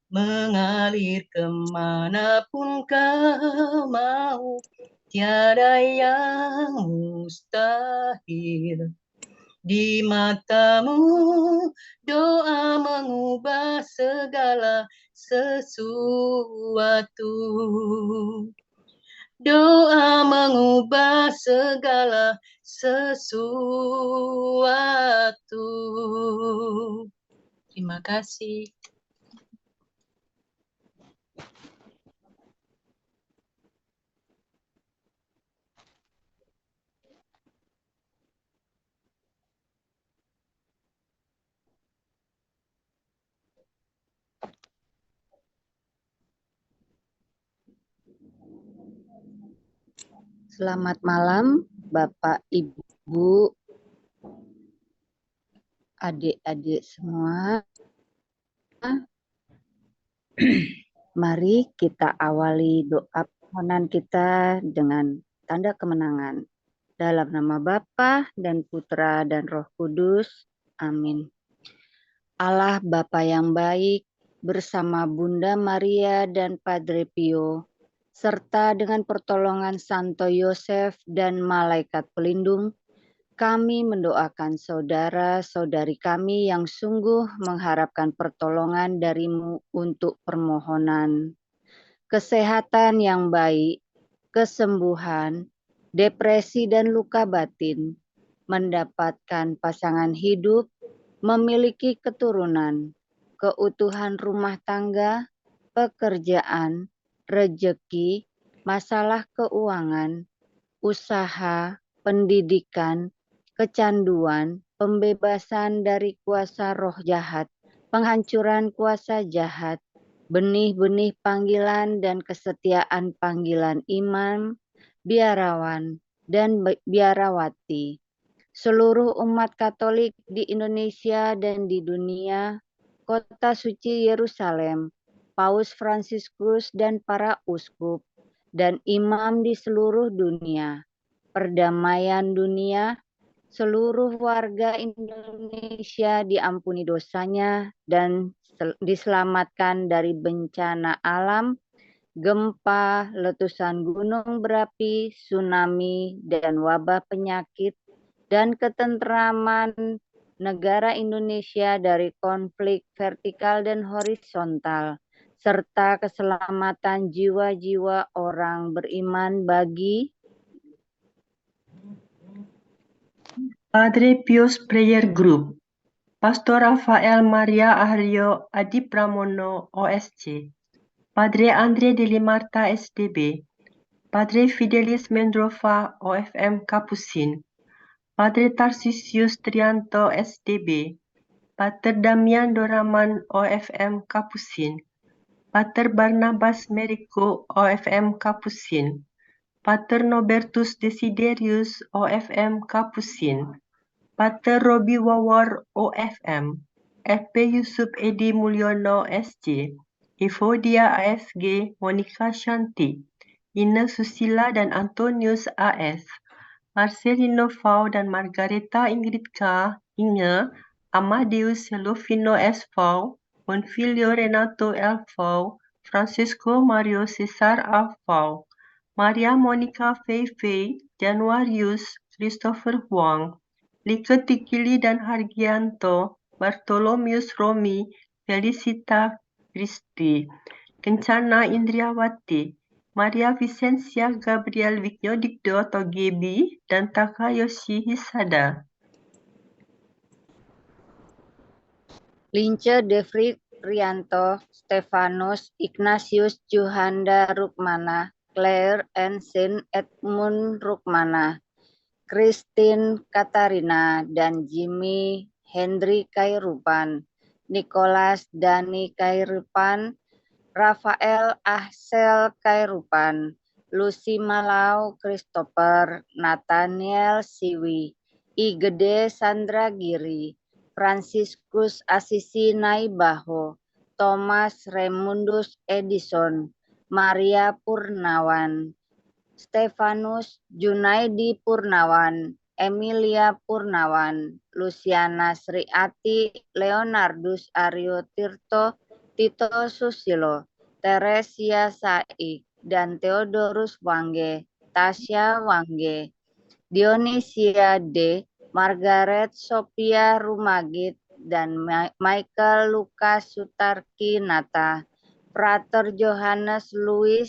mengalir kemanapun kau mau, tiada yang mustahil. Di matamu doa mengubah segala sesuatu. Doa mengubah segala sesuatu. Terima kasih. Selamat malam, Bapak, Ibu, adik-adik semua. Mari kita awali doa permohonan kita dengan tanda kemenangan. Dalam nama Bapa dan Putra dan Roh Kudus. Amin. Allah Bapa yang baik, bersama Bunda Maria dan Padre Pio, serta dengan pertolongan Santo Yosef dan malaikat pelindung, kami mendoakan saudara-saudari kami yang sungguh mengharapkan pertolongan dari-Mu untuk permohonan kesehatan yang baik, kesembuhan, depresi dan luka batin, mendapatkan pasangan hidup, memiliki keturunan, keutuhan rumah tangga, pekerjaan, rejeki, masalah keuangan, usaha, pendidikan, kecanduan, pembebasan dari kuasa roh jahat, penghancuran kuasa jahat, benih-benih panggilan dan kesetiaan panggilan iman, biarawan, dan biarawati. Seluruh umat Katolik di Indonesia dan di dunia, kota suci Yerusalem, Paus Fransiskus dan para uskup, dan imam di seluruh dunia, perdamaian dunia, seluruh warga Indonesia diampuni dosanya dan diselamatkan dari bencana alam, gempa, letusan gunung berapi, tsunami, dan wabah penyakit, dan ketentraman negara Indonesia dari konflik vertikal dan horizontal, serta keselamatan jiwa-jiwa orang beriman bagi Padre Pius Prayer Group, Pastor Rafael Maria Aryo Adi Pramono OSC, Padre Andre de Limarta SDB, Padre Fidelis Mendrova OFM Kapusin, Padre Tarsisius Trianto SDB, Pater Damian Doraman OFM Kapusin, Pater Barnabas Merico OFM Kapusin, Pater Nobertus Desiderius OFM Kapusin, Pater Robi Wawor OFM, FP Yusuf Edi Mulyono SC, Evodia ASG Monica Shanti, Ina Susila dan Antonius AS, Marcelino Fau dan Margareta Ingrid K, Inge, Amadeus Helofino S. Fau, Monfilio Renato L. Fau, Francisco Mario Cesar A. Fau, Maria Monica Fei Fei, Januarius Christopher Huang, Like Tikili dan Hargianto, Bartolomius Romi, Felicita Christi, Kencana Indriawati, Maria Vicencia Gabriel Wignodikdo atau Gebi, dan Takayoshi Hisada. Lince Devri Rianto, Stefanus, Ignatius Juhanda Rukmana, Claire and Saint Edmund Rukmana, Christine Katarina, dan Jimmy Hendry Kairupan, Nicholas Dani Kairupan, Rafael Ahsel Kairupan, Lucy Malau Christopher, Nathaniel Siwi, Igede Sandra Giri, Franciscus Asisi Naibaho, Thomas Raymundus Edison, Maria Purnawan, Stefanus Junaidi Purnawan, Emilia Purnawan, Luciana Sriati, Leonardus Aryo Tirto, Tito Susilo, Teresia Saik, dan Theodorus Wangge, Tasya Wangge, Dionisia D, Margaret Sophia Rumagit, dan Michael Lukas Sutarkinata, Frater Johannes Louis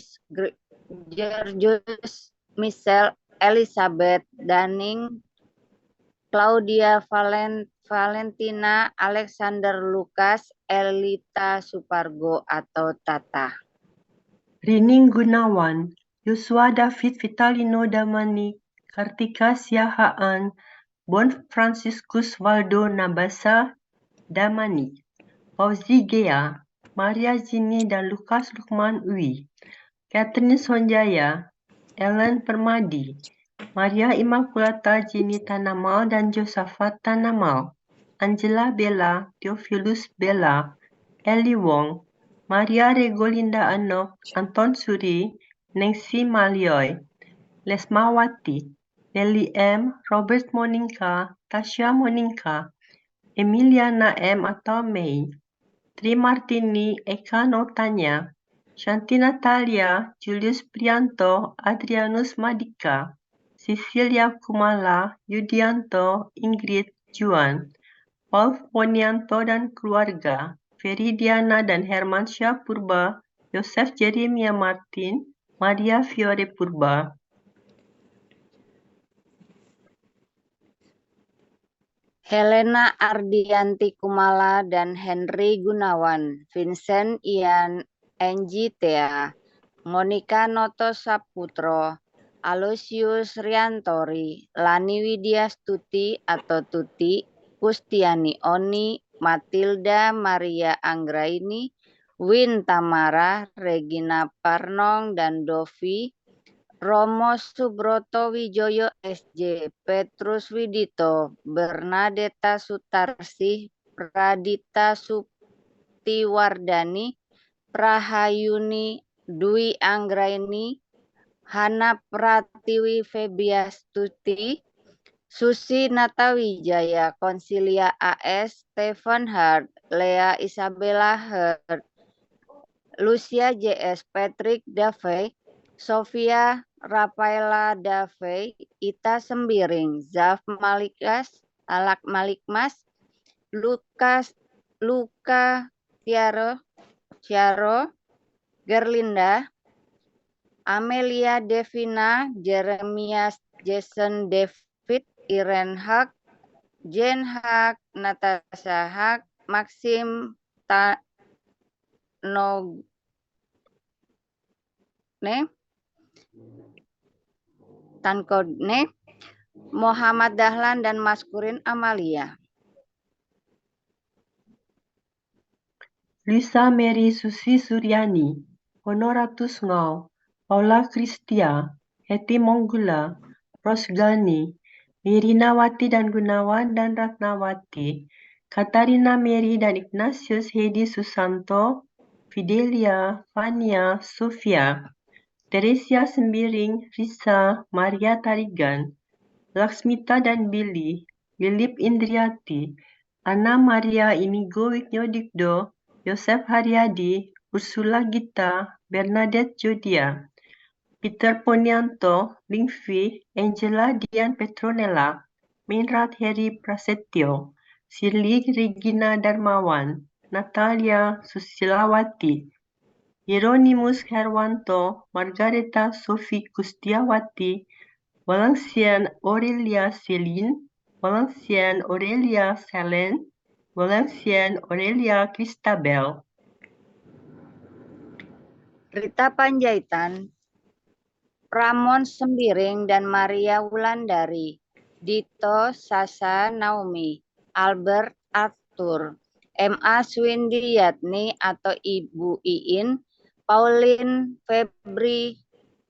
Georgius Michelle Elizabeth Daning, Claudia Valentina Alexander Lukas Elita Supargo atau Tata. Rining Gunawan, Yosua David Vitalino Damani, Kartika Siahaan, Bon Franciscus Waldo Nabasa Damani, Fauzi Gea, Maria Zini dan Lukas Lukman Ui, Catherine Sonjaya, Ellen Permadi, Maria Immaculata Jini Tanamal dan Josafat Tanamal, Angela Bella, Theophilus Bella, Ellie Wong, Maria Regolinda Anok, Anton Suri, Nancy Malyoy, Lesmawati, Nelly M, Robert Monica, Tasya Monica, Emiliana M atau May, Tri Martini, Eka Notanya, Shanti Natalia, Julius Prianto, Adrianus Madika, Cecilia Kumala, Yudianto, Ingrid Juan, Wolf Ponianto dan keluarga, Feridiana dan Hermansyah Purba, Yosef Jeremia Martin, Maria Fiore Purba. Helena Ardianti Kumala dan Henry Gunawan, Vincent Ian Enjitea, Monica Noto Saputro, Aloysius Riantori, Lani Widya Stuti atau Tuti, Kustiani Oni, Matilda Maria Anggraini, Win Tamara, Regina Parnong dan Dovi, Romo Subroto Wijoyo SJ, Petrus Widito, Bernadetta Sutarsih, Pradita Suptiwardani, Prahayuni Dwi Anggraini, Hana Pratiwi Febiastuti, Susi Natawijaya, Konsilia AS, Stephen Hart, Lea Isabella Hart, Lucia JS, Patrick Davey, Sofia Rafaela Davey, Ita Sembiring, Zaf Malikas, Alak Malikmas, Luka Tiaro, Gerlinda, Amelia Devina, Jeremias Jason David, Irene Hak, Jane Hak, Natasha Hak, Maxim Tankodne, Muhammad Dahlan dan Maskurin Amalia. Lisa Mary Susi Suryani, Honoratus Ngau, Paula Kristia, Hetty Monggula, Rosgani, Mirinawati dan Gunawan dan Ratnawati, Katarina Mary dan Ignatius Hedi Susanto, Fidelia, Fania, Sofia, Teresia Sembiring, Risa, Maria Tarigan, Laksmita dan Billy, Philip Indriati, Anna Maria Inigo Wignodikdo, Yosef Haryadi, Ursula Gita, Bernadette Jodia, Peter Ponianto, Lingvi, Angela Dian Petronella, Minrat Heri Prasetyo, Sirli Regina Darmawan, Natalia Susilawati, Hieronymus Herwanto, Margareta Sophie Kustiawati, Valencian Aurelia Celine, Valencian Aurelia Selen, Valencian Aurelia Christabel. Rita Panjaitan, Ramon Sembiring dan Maria Wulandari, Dito Sasa Naomi, Albert Arthur, M.A. Swindi Yatni atau Ibu Iin, Pauline Febri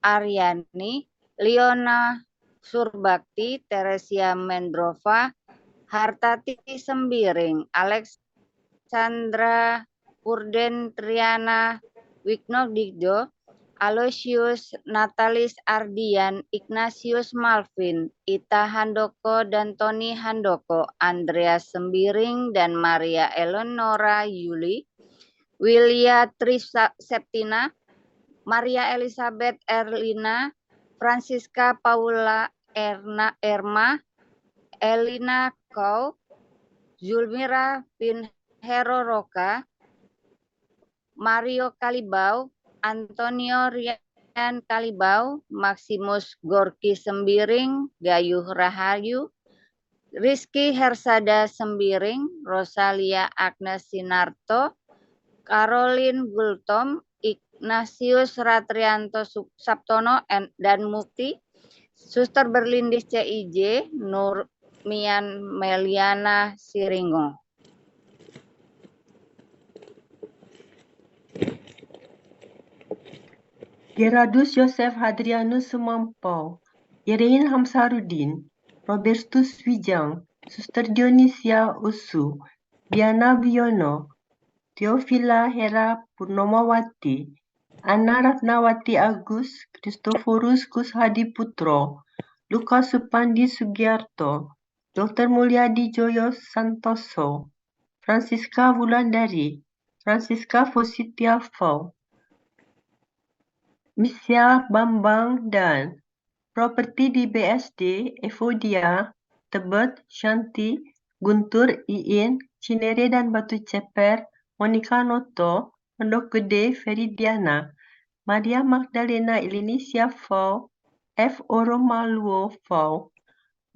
Aryani, Leona Surbakti, Teresia Mendrova, Hartati Sembiring, Alexandra Purden Triana Wignodikdo, Aloysius Natalis Ardian, Ignatius Malvin, Ita Handoko dan Tony Handoko, Andreas Sembiring dan Maria Eleonora Yuli, Willia Septina, Maria Elizabeth Erlina, Francisca Paula Erma, Elina Kau, Zulmira Pinheiro Roca, Mario Kalibau, Antonio Rian Kalibau, Maximus Gorki Sembiring, Gayuh Rahayu, Rizky Hersada Sembiring, Rosalia Agnes Sinarto, Caroline Gultom, Ignatius Ratrianto Sabtono dan Mukti, Suster Berlindis CIJ, Nurmian Meliana Siringo. Gerardus Yosef Hadrianus Sumampau, Irene Hamsaruddin, Robertus Wijang, Suster Dionisia Usu, Diana Wiono, Theophila Hera Purnomawati, Anna Ratnawati Agus, Kristoforus Kus Hadi Putro, Lukas Supandi Sugiarto, Dr. Mulyadi Joyo Santoso, Francisca Wulandari, Francisca Fositia Fau, Misya Bambang dan properti di BSD, Evodia, Tebet, Shanti, Guntur, Iin, Cinere dan Batu Ceper, Monica Noto, Pondok Gede, Feridiana, Maria Magdalena Ilinisia Fau, F. Oromaluo Fau,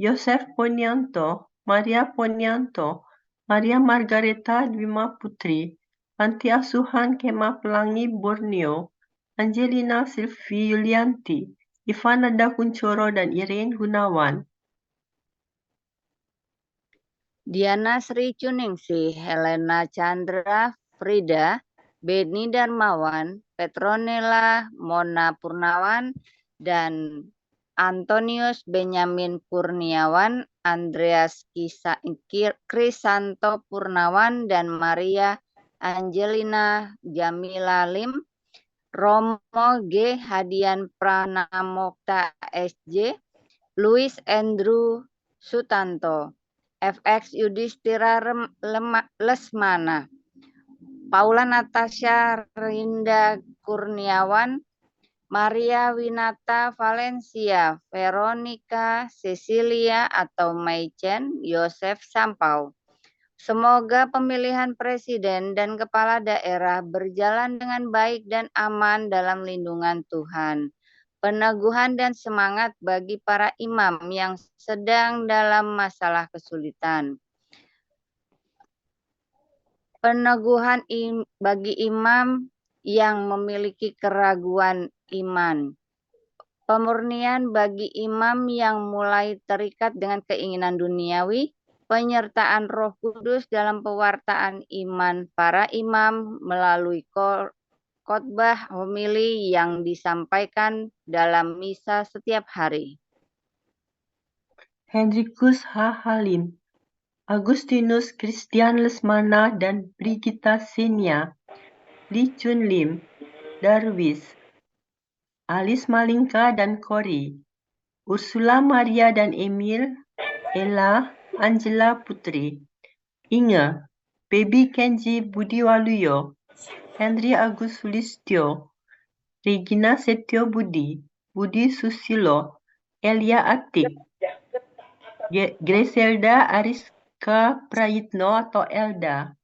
Yosef Ponianto, Maria Ponianto, Maria Margareta Dwima Putri, Panti Asuhan Kemah Pelangi Borneo, Angelina Silvi Yulianti, Ivananda Kuncoro dan Irene Gunawan. Diana Sri Cuningsih, Helena Chandra Frida, Beni Darmawan, Petronella Mona Purnawan, dan Antonius Benyamin Kurniawan, Andreas Krisanto Purnawan, dan Maria Angelina Jamila Lim, Romo G. Hadian Pranamokta SJ, Louis Andrew Sutanto, FX Yudhistira Lesmana, Paula Natasha Rinda Kurniawan, Maria Winata Valencia, Veronica Cecilia atau Maichen, Yosef Sampau. Semoga pemilihan presiden dan kepala daerah berjalan dengan baik dan aman dalam lindungan Tuhan. Peneguhan dan semangat bagi para imam yang sedang dalam masalah kesulitan. Peneguhan bagi imam yang memiliki keraguan iman. Pemurnian bagi imam yang mulai terikat dengan keinginan duniawi. Penyertaan Roh Kudus dalam pewartaan iman para imam melalui khotbah homili yang disampaikan dalam misa setiap hari. Hendrikus H. Halim, Agustinus Christian Lesmana dan Brigita Senia, Li Chun Lim, Darwis, Alice Malingka dan Cory, Ursula Maria dan Emil, Ella, Angela Putri, Inge, Baby Kenji Budiwaluyo, Henry Agus Sulistyo, Regina Setio Budi, Budi Susilo, Elia Atik, Griselda Ariska Prayitno atau Elda,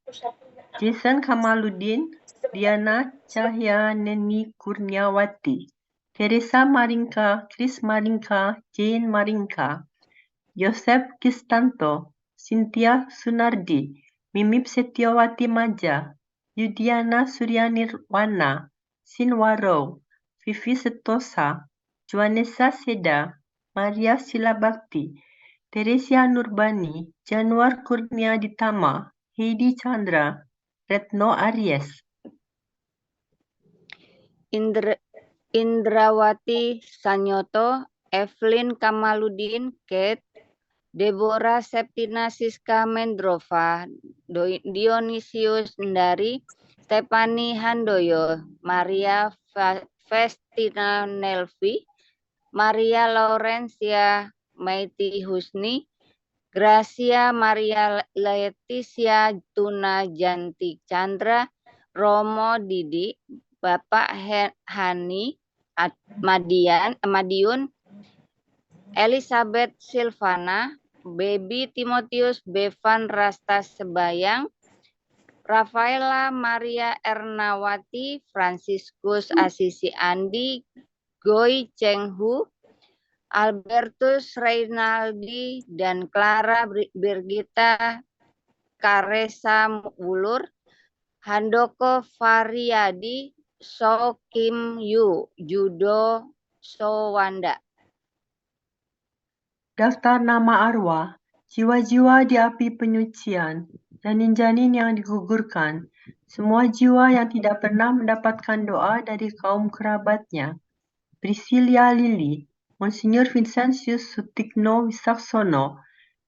Jason Kamaludin, Diana Cahyaneni Kurniawati, Teresa Maringka, Chris Maringka, Jane Maringka, Yosef Kistanto, Cynthia Sunardi, Mimip Setiawati Maja, Yudiana Suryanirwana, Sinwaro, Vivi Setosa, Juanessa Seda, Maria Silabakti, Teresia Nurbani, Januar Kurnia Ditama, Heidi Chandra, Retno Aries. Indrawati Sanyoto, Evelyn Kamaludin, Kate, Deborah Septina Siska Mendrova, Dionisius Ndari, Stefani Handoyo, Maria Festina Nelvi, Maria Laurencia Maiti Husni, Gracia Maria Leticia Tuna Janti Chandra, Romo Didi, Bapak Hani Madiun, Elizabeth Silvana, Baby Timotius Bevan Rasta Sebayang, Rafaela Maria Ernawati, Franciscus Asisi Andi, Goi Cheng Hu, Albertus Reynaldi, dan Clara Birgita Karesa Wulur, Handoko Faryadi, So Kim Yu, Judo Sowanda. Daftar nama arwah, jiwa-jiwa di api penyucian, janin-janin yang digugurkan, semua jiwa yang tidak pernah mendapatkan doa dari kaum kerabatnya, Priscilia Lili, Monsinyur Vincentius Sutikno Wisaksono,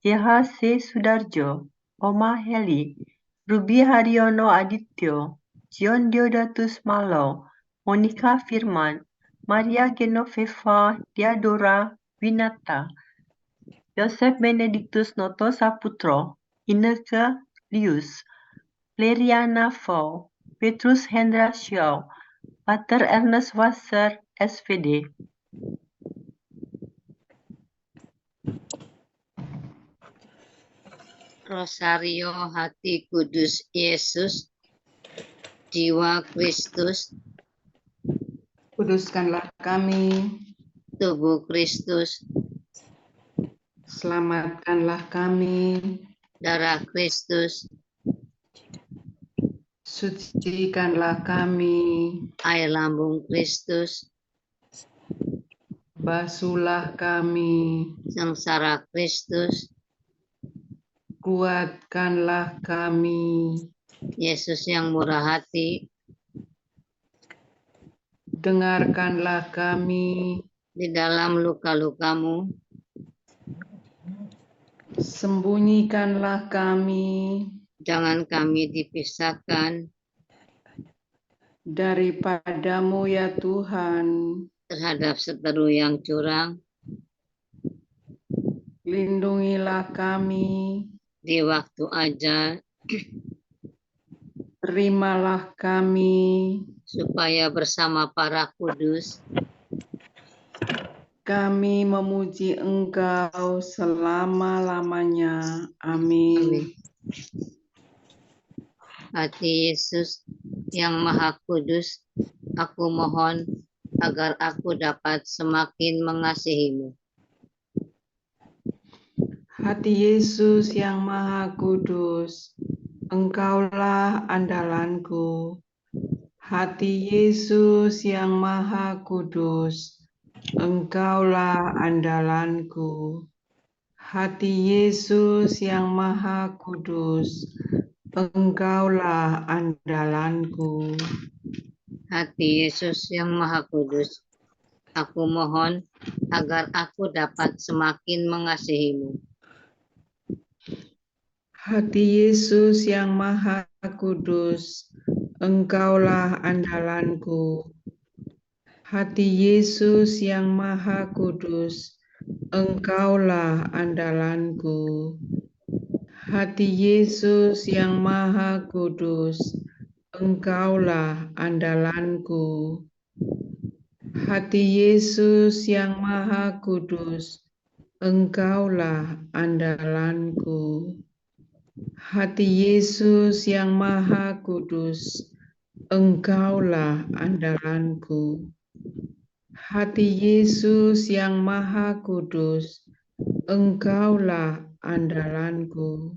JHC Sudarjo, Oma Heli, Ruby Haryono Adityo, John Deodatus Malo, Monica Firman, Maria Genoveva Diadora Winata, Joseph Benedictus Noto Saputro, Inneke Lius, Leriana Fau, Petrus Hendra Xiao, Pater Ernest Wasser, SVD. Rosario Hati Kudus Yesus, Jiwa Kristus, Kuduskanlah kami, Tubuh Kristus, selamatkanlah kami, Darah Kristus, sucikanlah kami, Air lambung Kristus, basuhlah kami, Sengsara Kristus, kuatkanlah kami, Yesus yang murah hati, dengarkanlah kami, di dalam luka-lukamu, sembunyikanlah kami jangan kami dipisahkan daripadamu ya Tuhan, terhadap seteru yang curang, lindungilah kami, di waktu ajal, terimalah kami, supaya bersama para kudus, kami memuji Engkau selama-lamanya. Amin. Hati Yesus yang Maha Kudus, aku mohon agar aku dapat semakin mengasihimu. Hati Yesus yang Maha Kudus, Engkaulah andalanku. Hati Yesus yang Maha Kudus, Engkaulah andalanku. Hati Yesus yang Maha Kudus, Engkaulah andalanku. Hati Yesus yang Maha Kudus, aku mohon agar aku dapat semakin mengasihimu. Hati Yesus yang Maha Kudus, Engkaulah andalanku. Hati Yesus yang Maha Kudus, Engkaulah andalanku. Hati Yesus yang Maha Kudus, Engkaulah andalanku. Hati Yesus yang Maha Kudus, Engkaulah andalanku. Hati Yesus yang Maha Kudus, Engkaulah andalanku. Hati Yesus yang Maha Kudus, Engkaulah andalanku.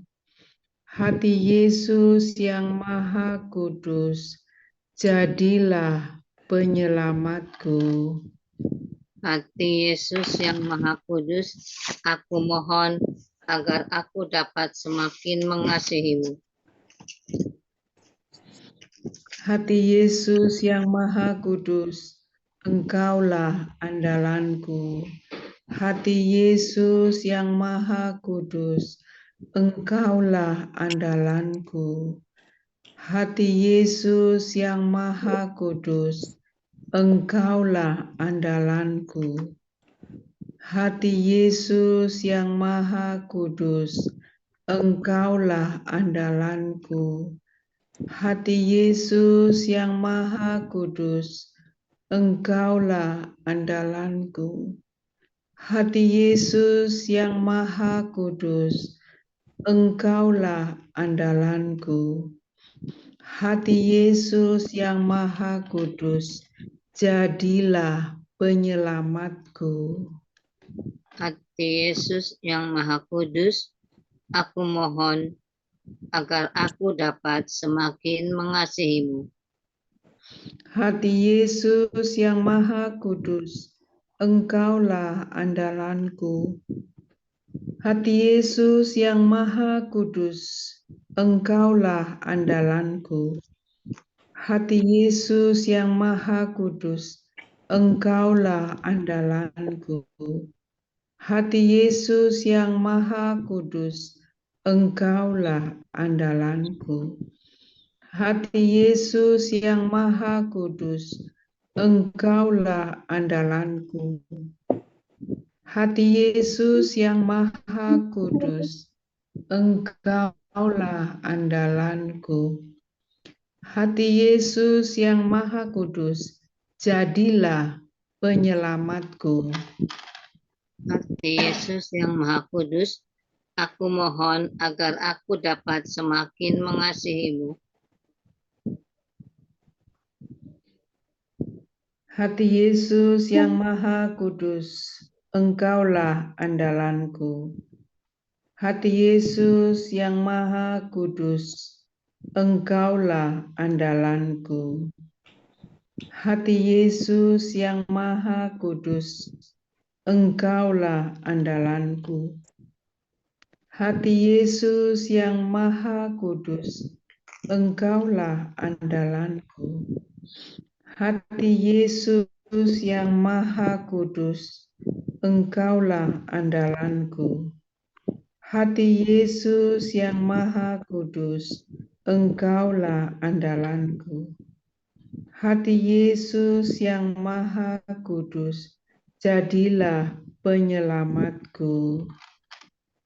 Hati Yesus yang Maha Kudus, jadilah penyelamatku. Hati Yesus yang Maha Kudus, aku mohon agar aku dapat semakin mengasihimu. Hati Yesus yang Maha Kudus, Engkaulah andalanku. Hati Yesus yang Maha Kudus, Engkaulah andalanku. Hati Yesus yang Maha Kudus, Engkaulah andalanku. Hati Yesus yang Maha Kudus, Engkaulah andalanku. Hati Yesus yang Maha Kudus, Engkaulah andalanku. Hati Yesus yang Maha Kudus, Engkaulah andalanku. Hati Yesus yang Maha Kudus, jadilah penyelamatku. Hati Yesus yang Maha Kudus, aku mohon agar aku dapat semakin mengasihimu. Hati Yesus yang Maha Kudus, Engkaulah andalanku. Hati Yesus yang Maha Kudus, Engkaulah andalanku. Hati Yesus yang Maha Kudus, Engkaulah andalanku. Hati Yesus yang Maha Kudus, Engkaulah andalanku. Hati Yesus yang Maha Kudus, Engkaulah andalanku. Hati Yesus yang Maha Kudus, Engkaulah andalanku. Hati Yesus yang Maha Kudus, jadilah penyelamatku. Hati Yesus yang Maha Kudus, aku mohon agar aku dapat semakin mengasihimu. Hati Yesus yang Maha Kudus, Engkaulah andalanku. Hati Yesus yang Maha Kudus, Engkaulah andalanku. Hati Yesus yang Maha Kudus, Engkaulah andalanku. Hati Yesus yang Maha Kudus, Engkaulah andalanku. Hati Yesus yang Maha Kudus, Engkaulah andalanku. Hati Yesus yang Maha Kudus, Engkaulah andalanku. Hati Yesus yang Maha Kudus, jadilah penyelamatku.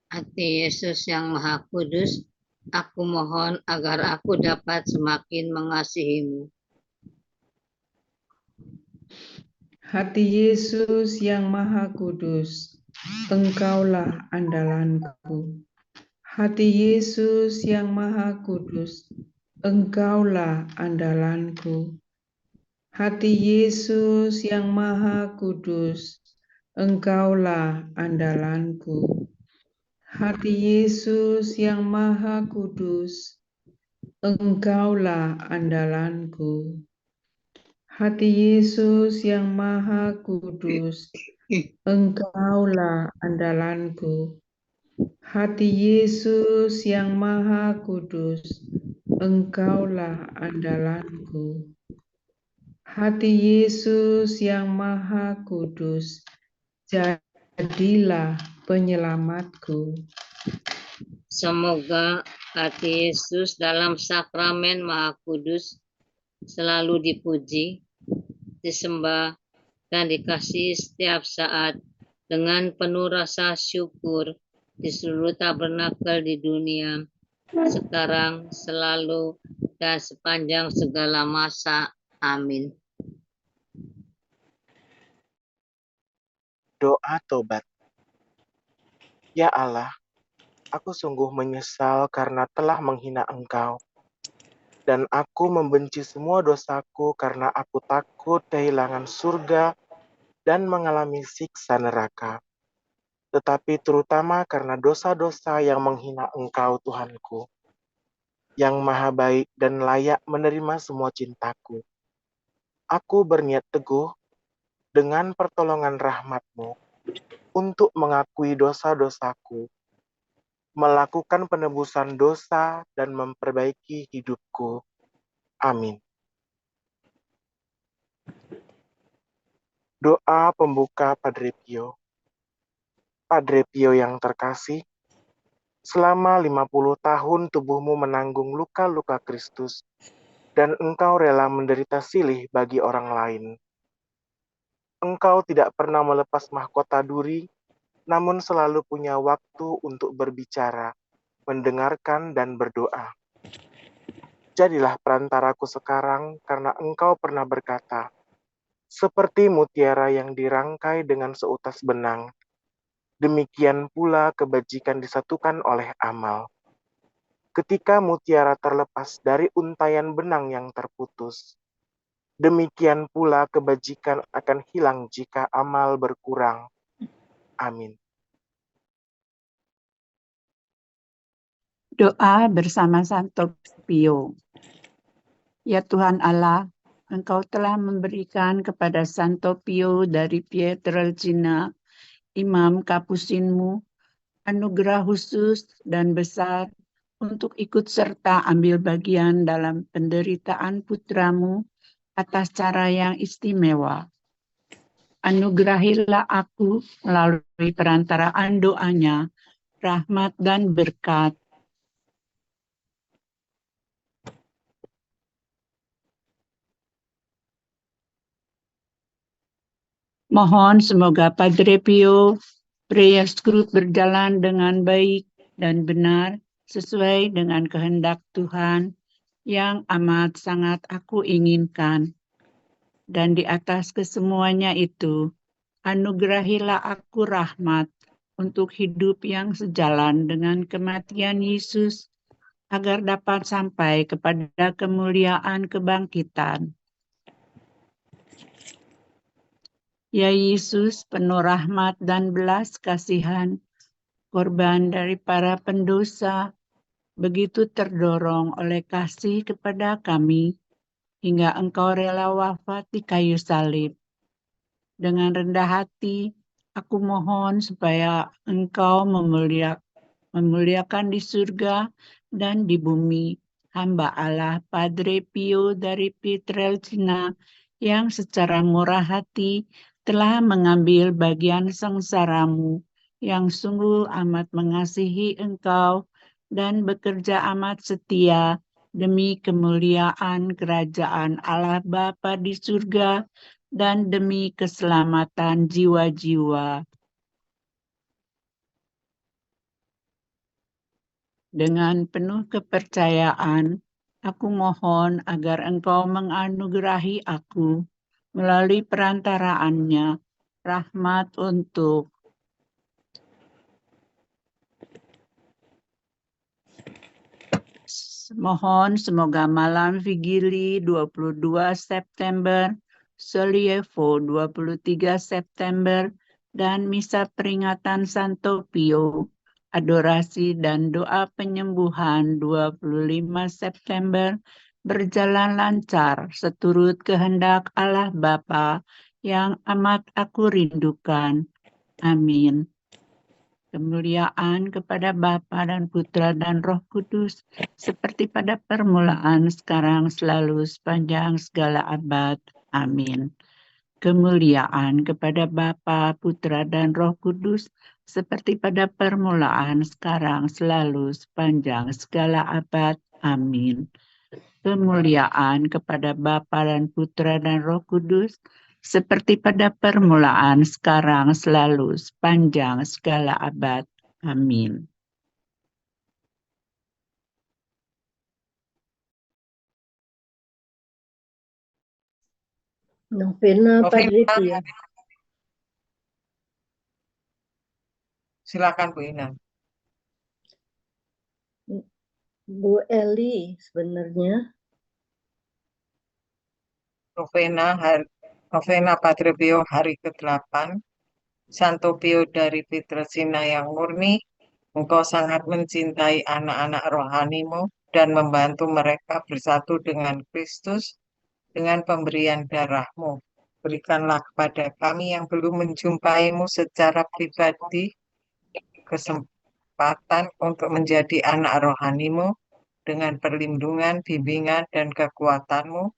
Hati Yesus yang Maha Kudus, aku mohon agar aku dapat semakin mengasihimu. Hati Yesus yang Maha Kudus, Engkaulah andalanku. Hati Yesus yang Maha Kudus, Engkaulah andalanku. Hati Yesus yang Maha Kudus, Engkaulah andalanku. Hati Yesus yang Maha Kudus, Engkaulah andalanku. Hati Yesus yang Maha Kudus, Engkaulah andalanku. Hati Yesus yang Maha Kudus, Engkaulah andalanku. Hati Yesus yang Maha Kudus, jadilah penyelamatku. Semoga hati Yesus dalam sakramen Maha Kudus selalu dipuji, disembah, dan dikasihi setiap saat dengan penuh rasa syukur di seluruh tabernakel di dunia, sekarang, selalu, dan sepanjang segala masa. Amin. Doa tobat. Ya Allah, aku sungguh menyesal karena telah menghina Engkau, dan aku membenci semua dosaku karena aku takut kehilangan surga dan mengalami siksa neraka. Tetapi terutama karena dosa-dosa yang menghina Engkau, Tuhanku, yang maha baik dan layak menerima semua cintaku. Aku berniat teguh dengan pertolongan rahmat-Mu untuk mengakui dosa-dosaku, melakukan penebusan dosa, dan memperbaiki hidupku. Amin. Doa pembuka Padre Pio. Padre Pio yang terkasih, selama 50 tahun tubuhmu menanggung luka-luka Kristus, dan engkau rela menderita silih bagi orang lain. Engkau tidak pernah melepas mahkota duri, namun selalu punya waktu untuk berbicara, mendengarkan, dan berdoa. Jadilah perantaraku sekarang karena Engkau pernah berkata, seperti mutiara yang dirangkai dengan seutas benang, demikian pula kebajikan disatukan oleh amal. Ketika mutiara terlepas dari untaian benang yang terputus, demikian pula kebajikan akan hilang jika amal berkurang. Amin. Doa bersama Santo Pio. Ya Tuhan Allah, Engkau telah memberikan kepada Santo Pio dari Pietrelcina, Imam Kapusinmu, anugerah khusus dan besar untuk ikut serta ambil bagian dalam penderitaan putramu atas cara yang istimewa. Anugerahilah aku melalui perantaraan doanya, rahmat dan berkat. Mohon semoga Padre Pio Prayers Group berjalan dengan baik dan benar sesuai dengan kehendak Tuhan yang amat sangat aku inginkan. Dan di atas kesemuanya itu, anugerahilah aku rahmat untuk hidup yang sejalan dengan kematian Yesus, agar dapat sampai kepada kemuliaan kebangkitan. Ya Yesus, penuh rahmat dan belas kasihan, korban dari para pendosa, begitu terdorong oleh kasih kepada kami, hingga Engkau rela wafat di kayu salib. Dengan rendah hati, aku mohon supaya Engkau memuliakan di surga dan di bumi hamba Allah Padre Pio dari Pietrelcina yang secara murah hati telah mengambil bagian sengsaramu yang sungguh amat mengasihi Engkau dan bekerja amat setia demi kemuliaan kerajaan Allah Bapa di surga dan demi keselamatan jiwa-jiwa. Dengan penuh kepercayaan, aku mohon agar Engkau menganugerahi aku melalui perantaraannya rahmat untuk mohon semoga malam Vigili 22 September, Solievo 23 September, dan Misa Peringatan Santo Pio, Adorasi dan Doa Penyembuhan 25 September berjalan lancar seturut kehendak Allah Bapa yang amat aku rindukan. Amin. Kemuliaan kepada Bapa dan Putra dan Roh Kudus, seperti pada permulaan, sekarang, selalu, sepanjang segala abad. Amin. Kemuliaan kepada Bapa, Putra dan Roh Kudus, seperti pada permulaan, sekarang, selalu, sepanjang segala abad. Amin. Kemuliaan kepada Bapa dan Putra dan Roh Kudus, seperti pada permulaan, sekarang, selalu, sepanjang segala abad. Amin. Novena Padre Pio. Silakan Bu Ina. Bu Eli, sebenarnya Novena Padre Pio hari ke-8. Santo Pio dari Pietrelcina yang murni, Engkau sangat mencintai anak-anak rohanimu dan membantu mereka bersatu dengan Kristus dengan pemberian darahmu. Berikanlah kepada kami yang belum menjumpaimu secara pribadi kesempatan untuk menjadi anak rohanimu dengan perlindungan, bimbingan, dan kekuatanmu.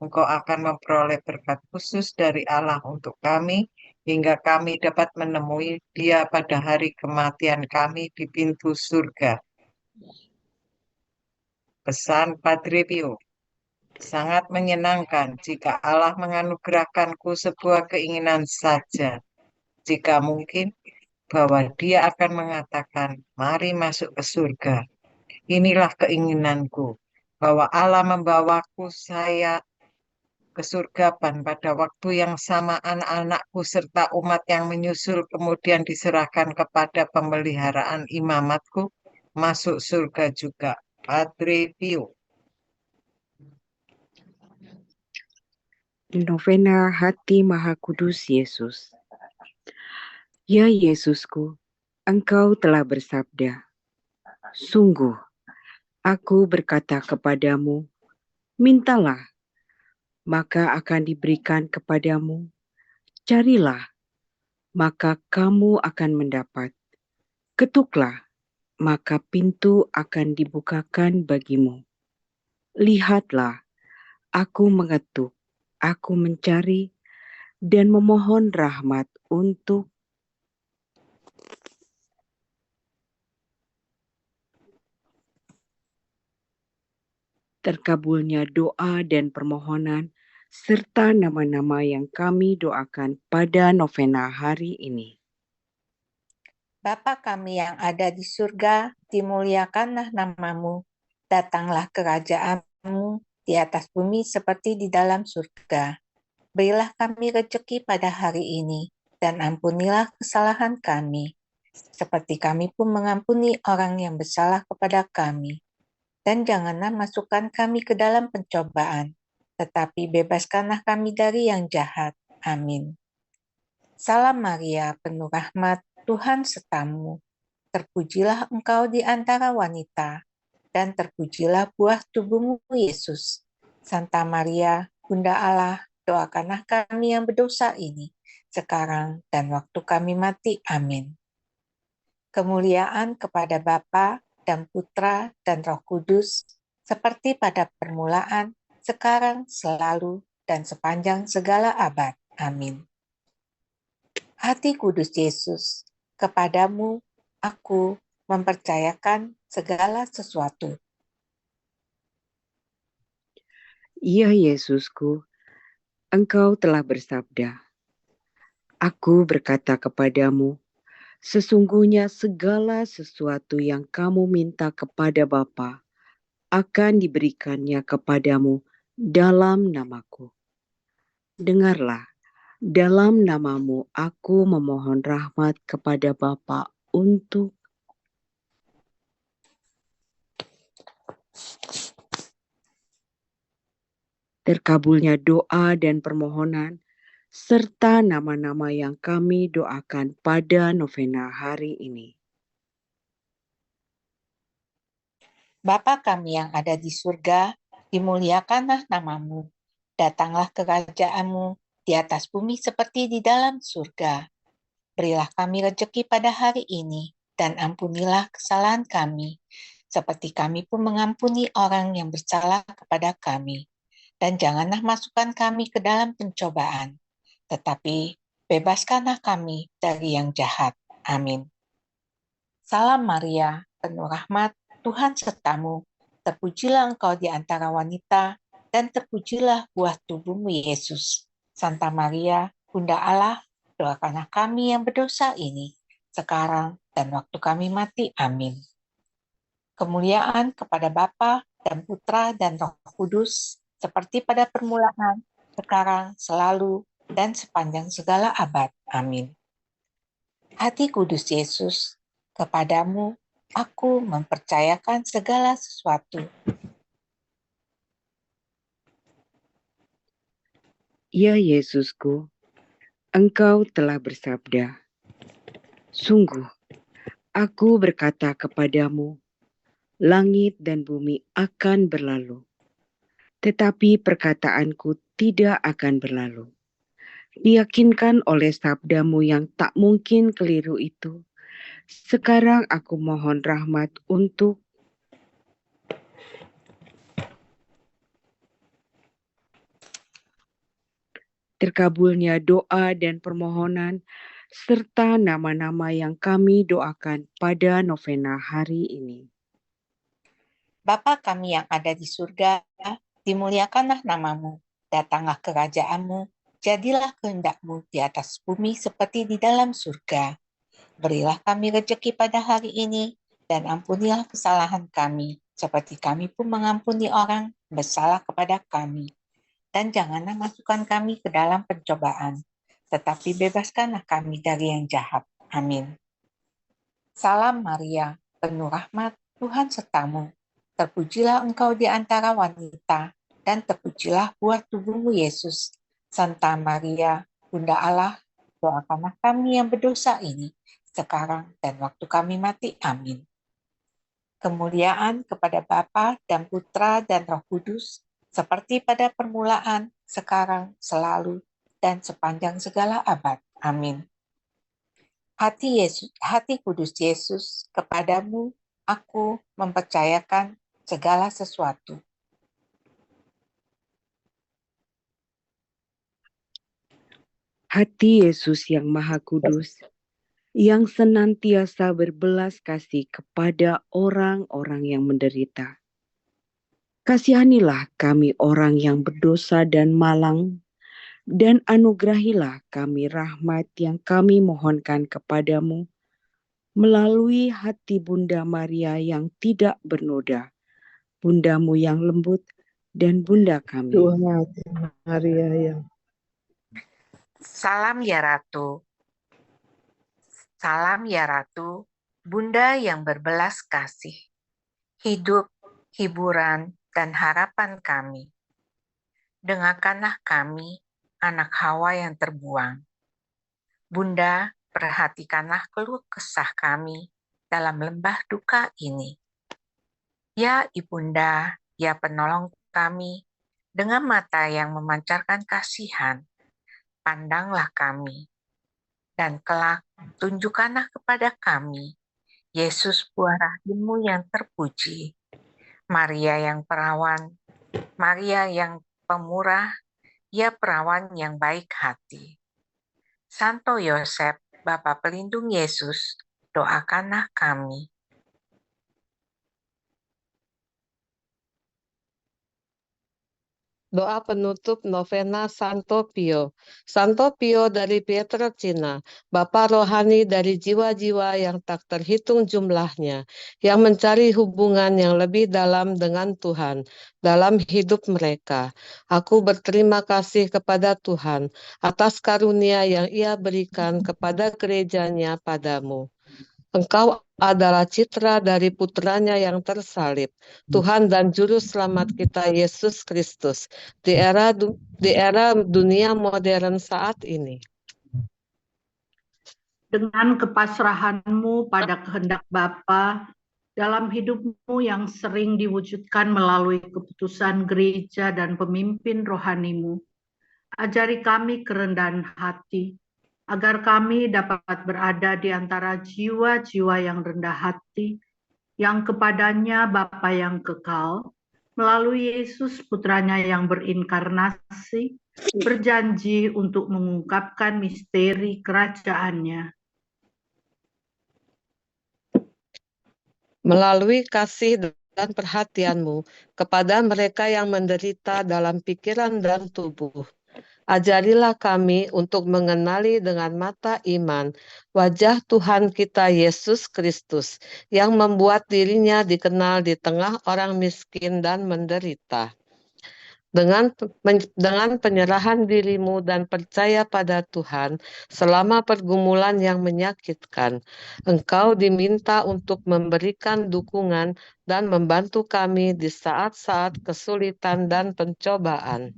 Engkau akan memperoleh berkat khusus dari Allah untuk kami, hingga kami dapat menemui Dia pada hari kematian kami di pintu surga. Pesan Padre Pio. Sangat menyenangkan jika Allah menganugerahkanku sebuah keinginan saja. Jika mungkin, bahwa Dia akan mengatakan, "Mari masuk ke surga." Inilah keinginanku, bahwa Allah membawaku saya ke surga pada waktu yang sama anak-anakku serta umat yang menyusul kemudian diserahkan kepada pemeliharaan imamatku masuk surga juga. Padre Pio. Novena Hati Maha Kudus Yesus. Ya Yesusku, Engkau telah bersabda, "Sungguh, aku berkata kepadamu, mintalah, maka akan diberikan kepadamu. Carilah, maka kamu akan mendapat. Ketuklah, maka pintu akan dibukakan bagimu. Lihatlah, aku mengetuk, aku mencari, dan memohon rahmat untuk terkabulnya doa dan permohonan serta nama-nama yang kami doakan pada novena hari ini. Bapa kami yang ada di surga, dimuliakanlah namamu, datanglah kerajaanmu di atas bumi seperti di dalam surga. Berilah kami rejeki pada hari ini, dan ampunilah kesalahan kami, seperti kami pun mengampuni orang yang bersalah kepada kami. Dan janganlah masukkan kami ke dalam pencobaan, tetapi bebaskanlah kami dari yang jahat. Amin. Salam Maria, penuh rahmat, Tuhan sertamu. Terpujilah engkau di antara wanita, dan terpujilah buah tubuhmu, Yesus. Santa Maria, Bunda Allah, doakanlah kami yang berdosa ini, sekarang dan waktu kami mati. Amin. Kemuliaan kepada Bapa dan Putra dan Roh Kudus, seperti pada permulaan, sekarang, selalu, dan sepanjang segala abad. Amin. Hati kudus Yesus, kepadamu aku mempercayakan segala sesuatu. Ya Yesusku, Engkau telah bersabda, aku berkata kepadamu, sesungguhnya segala sesuatu yang kamu minta kepada Bapa akan diberikannya kepadamu dalam namaku. Dengarlah, dalam namamu aku memohon rahmat kepada Bapa untuk terkabulnya doa dan permohonan serta nama-nama yang kami doakan pada novena hari ini. Bapa kami yang ada di surga, dimuliakanlah namamu. Datanglah kerajaanmu di atas bumi seperti di dalam surga. Berilah kami rejeki pada hari ini, dan ampunilah kesalahan kami, seperti kami pun mengampuni orang yang bersalah kepada kami. Dan janganlah masukkan kami ke dalam pencobaan, tetapi bebaskanlah kami dari yang jahat. Amin. Salam Maria, penuh rahmat, Tuhan sertamu. Terpujilah engkau di antara wanita, dan terpujilah buah tubuhmu, Yesus. Santa Maria, Bunda Allah, doakanlah kami yang berdosa ini, sekarang dan waktu kami mati. Amin. Kemuliaan kepada Bapa dan Putra dan Roh Kudus, seperti pada permulaan, sekarang, selalu, dan sepanjang segala abad. Amin. Hati kudus Yesus, kepadamu aku mempercayakan segala sesuatu. Ya Yesusku, Engkau telah bersabda, sungguh, aku berkata kepadamu, langit dan bumi akan berlalu, tetapi perkataanku tidak akan berlalu. Diyakinkan oleh sabdamu yang tak mungkin keliru itu, sekarang aku mohon rahmat untuk terkabulnya doa dan permohonan serta nama-nama yang kami doakan pada novena hari ini. Bapa kami yang ada di surga, dimuliakanlah namamu, datanglah kerajaanmu, jadilah kehendak-Mu di atas bumi seperti di dalam surga. Berilah kami rezeki pada hari ini, dan ampunilah kesalahan kami, seperti kami pun mengampuni orang bersalah kepada kami. Dan janganlah masukkan kami ke dalam pencobaan, tetapi bebaskanlah kami dari yang jahat. Amin. Salam Maria, penuh rahmat, Tuhan sertamu. Terpujilah engkau di antara wanita, dan terpujilah buah tubuhmu Yesus. Santa Maria, Bunda Allah, doakanlah kami yang berdosa ini, sekarang dan waktu kami mati. Amin. Kemuliaan kepada Bapa dan Putra dan Roh Kudus, seperti pada permulaan, sekarang, selalu, dan sepanjang segala abad. Amin. Hati kudus Yesus, kepadamu aku mempercayakan segala sesuatu. Hati Yesus yang Maha Kudus, yang senantiasa berbelas kasih kepada orang-orang yang menderita. Kasihanilah kami orang yang berdosa dan malang, dan anugerahilah kami rahmat yang kami mohonkan kepadamu, melalui hati Bunda Maria yang tidak bernoda, Bundamu yang lembut, dan Bunda kami. Tuhan Maria yang Salam ya Ratu. Salam ya Ratu, Bunda yang berbelas kasih, hidup, hiburan, dan harapan kami. Dengarkanlah kami, anak Hawa yang terbuang. Bunda, perhatikanlah keluh kesah kami dalam lembah duka ini. Ya Ibunda, ya penolong kami, dengan mata yang memancarkan kasihan, pandanglah kami, dan kelak tunjukkanlah kepada kami Yesus buah rahimmu yang terpuji, Maria yang perawan, Maria yang pemurah, ya perawan yang baik hati. Santo Yosef, Bapa pelindung Yesus, doakanlah kami. Doa penutup novena Santo Pio. Santo Pio dari Pietrelcina, Bapa rohani dari jiwa-jiwa yang tak terhitung jumlahnya, yang mencari hubungan yang lebih dalam dengan Tuhan dalam hidup mereka. Aku berterima kasih kepada Tuhan atas karunia yang Ia berikan kepada gerejanya padamu. Engkau adalah citra dari putranya yang tersalib, Tuhan dan Juru Selamat kita Yesus Kristus, di era dunia modern saat ini. Dengan kepasrahanmu pada kehendak Bapa, dalam hidupmu yang sering diwujudkan melalui keputusan gereja dan pemimpin rohanimu, ajari kami kerendahan hati, agar kami dapat berada di antara jiwa-jiwa yang rendah hati, yang kepadanya Bapa yang kekal, melalui Yesus putranya yang berinkarnasi, berjanji untuk mengungkapkan misteri kerajaannya. Melalui kasih dan perhatianmu kepada mereka yang menderita dalam pikiran dan tubuh, ajarilah kami untuk mengenali dengan mata iman wajah Tuhan kita Yesus Kristus yang membuat dirinya dikenal di tengah orang miskin dan menderita. Dengan penyerahan dirimu dan percaya pada Tuhan selama pergumulan yang menyakitkan, engkau diminta untuk memberikan dukungan dan membantu kami di saat-saat kesulitan dan pencobaan.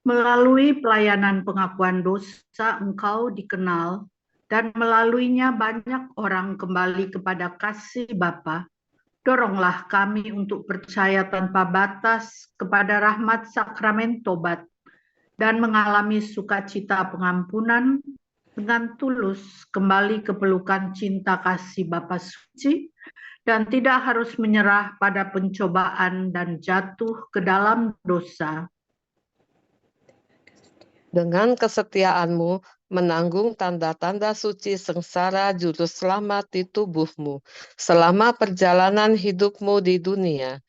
Melalui pelayanan pengakuan dosa engkau dikenal, dan melaluinya banyak orang kembali kepada kasih Bapa. Doronglah kami untuk percaya tanpa batas kepada rahmat sakramen tobat, dan mengalami sukacita pengampunan dengan tulus kembali ke pelukan cinta kasih Bapa suci, dan tidak harus menyerah pada pencobaan dan jatuh ke dalam dosa. Dengan kesetiaanmu menanggung tanda-tanda suci sengsara juru selamat di tubuhmu selama perjalanan hidupmu di dunia.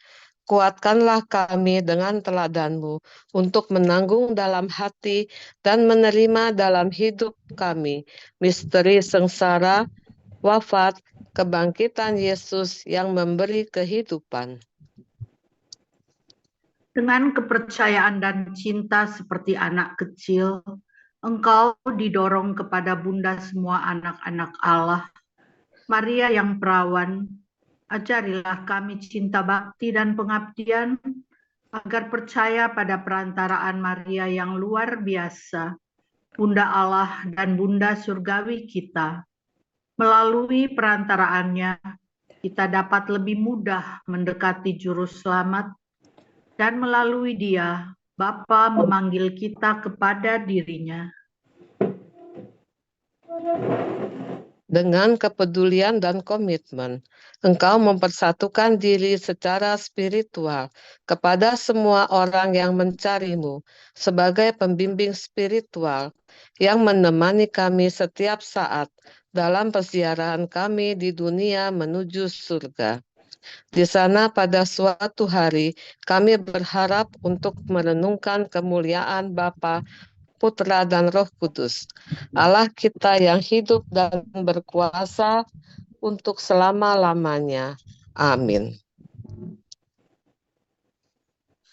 Kuatkanlah kami dengan teladan-Mu untuk menanggung dalam hati dan menerima dalam hidup kami misteri sengsara, wafat, kebangkitan Yesus yang memberi kehidupan. Dengan kepercayaan dan cinta seperti anak kecil, Engkau didorong kepada Bunda semua anak-anak Allah. Maria yang perawan, ajarilah kami cinta bakti dan pengabdian, agar percaya pada perantaraan Maria yang luar biasa, Bunda Allah dan Bunda Surgawi kita. Melalui perantaraannya, kita dapat lebih mudah mendekati Juru Selamat, dan melalui Dia, Bapa memanggil kita kepada dirinya. Dengan kepedulian dan komitmen, Engkau mempersatukan diri secara spiritual kepada semua orang yang mencari-Mu sebagai pembimbing spiritual yang menemani kami setiap saat dalam perziarahan kami di dunia menuju surga. Di sana pada suatu hari kami berharap untuk merenungkan kemuliaan Bapa, Putra dan Roh Kudus, Allah kita yang hidup dan berkuasa untuk selama-lamanya. Amin.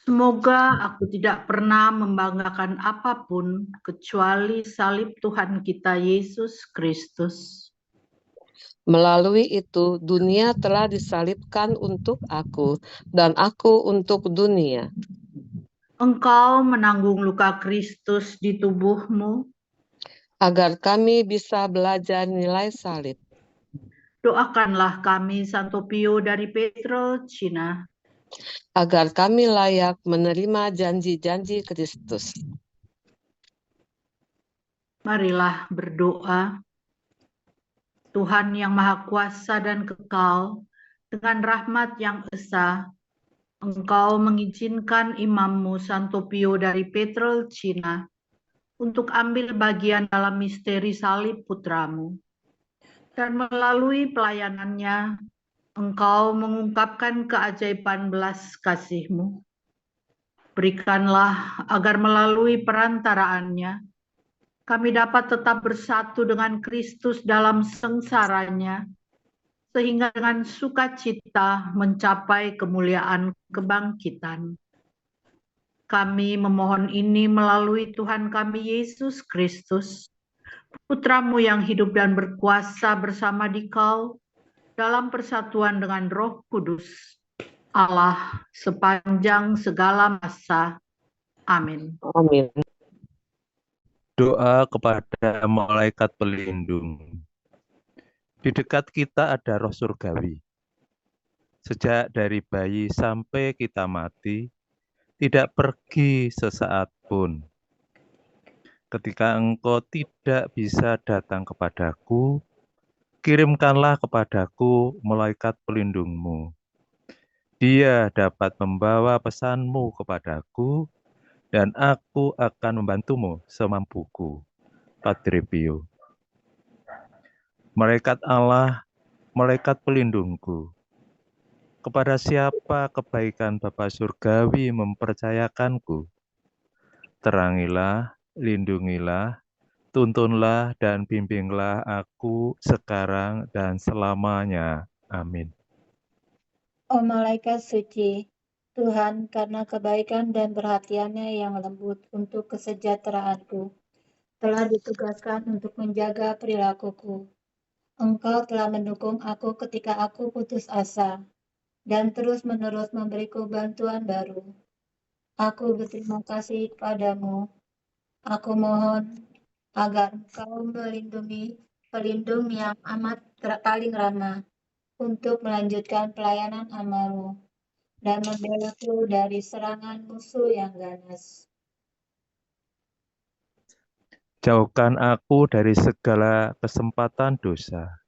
Semoga aku tidak pernah membanggakan apapun kecuali salib Tuhan kita Yesus Kristus. Melalui itu, dunia telah disalibkan untuk aku, dan aku untuk dunia. Engkau menanggung luka Kristus di tubuh-Mu, agar kami bisa belajar nilai salib. Doakanlah kami, Santo Pio dari Pietrelcina, agar kami layak menerima janji-janji Kristus. Marilah berdoa. Tuhan yang Maha Kuasa dan Kekal, dengan rahmat yang esa, Engkau mengizinkan imammu Santo Pio dari Pietrelcina untuk ambil bagian dalam misteri salib putramu. Dan melalui pelayanannya, Engkau mengungkapkan keajaiban belas kasih-Mu. Berikanlah agar melalui perantaraannya, kami dapat tetap bersatu dengan Kristus dalam sengsaranya, sehingga dengan sukacita mencapai kemuliaan kebangkitan. Kami memohon ini melalui Tuhan kami Yesus Kristus, Putramu yang hidup dan berkuasa bersama Dikau, dalam persatuan dengan Roh Kudus, Allah sepanjang segala masa. Amin. Amin. Doa kepada malaikat pelindung. Di dekat kita ada roh surgawi. Sejak dari bayi sampai kita mati, tidak pergi sesaat pun. Ketika engkau tidak bisa datang kepadaku, kirimkanlah kepadaku malaikat pelindungmu. Dia dapat membawa pesanmu kepadaku, dan aku akan membantumu semampuku. Padre Pio. Malaikat Allah, malaikat pelindungku, kepada siapa kebaikan Bapa Surgawi mempercayakanku? Terangilah, lindungilah, tuntunlah dan bimbinglah aku sekarang dan selamanya. Amin. Oh malaikat suci, Tuhan karena kebaikan dan perhatiannya yang lembut untuk kesejahteraanku, telah ditugaskan untuk menjaga perilakuku. Engkau telah mendukung aku ketika aku putus asa, dan terus-menerus memberiku bantuan baru. Aku berterima kasih kepadamu. Aku mohon agar Engkau melindungi pelindung yang amat paling ramah untuk melanjutkan pelayanan amalmu dan membelaku dari serangan musuh yang ganas. Jauhkan aku dari segala kesempatan dosa.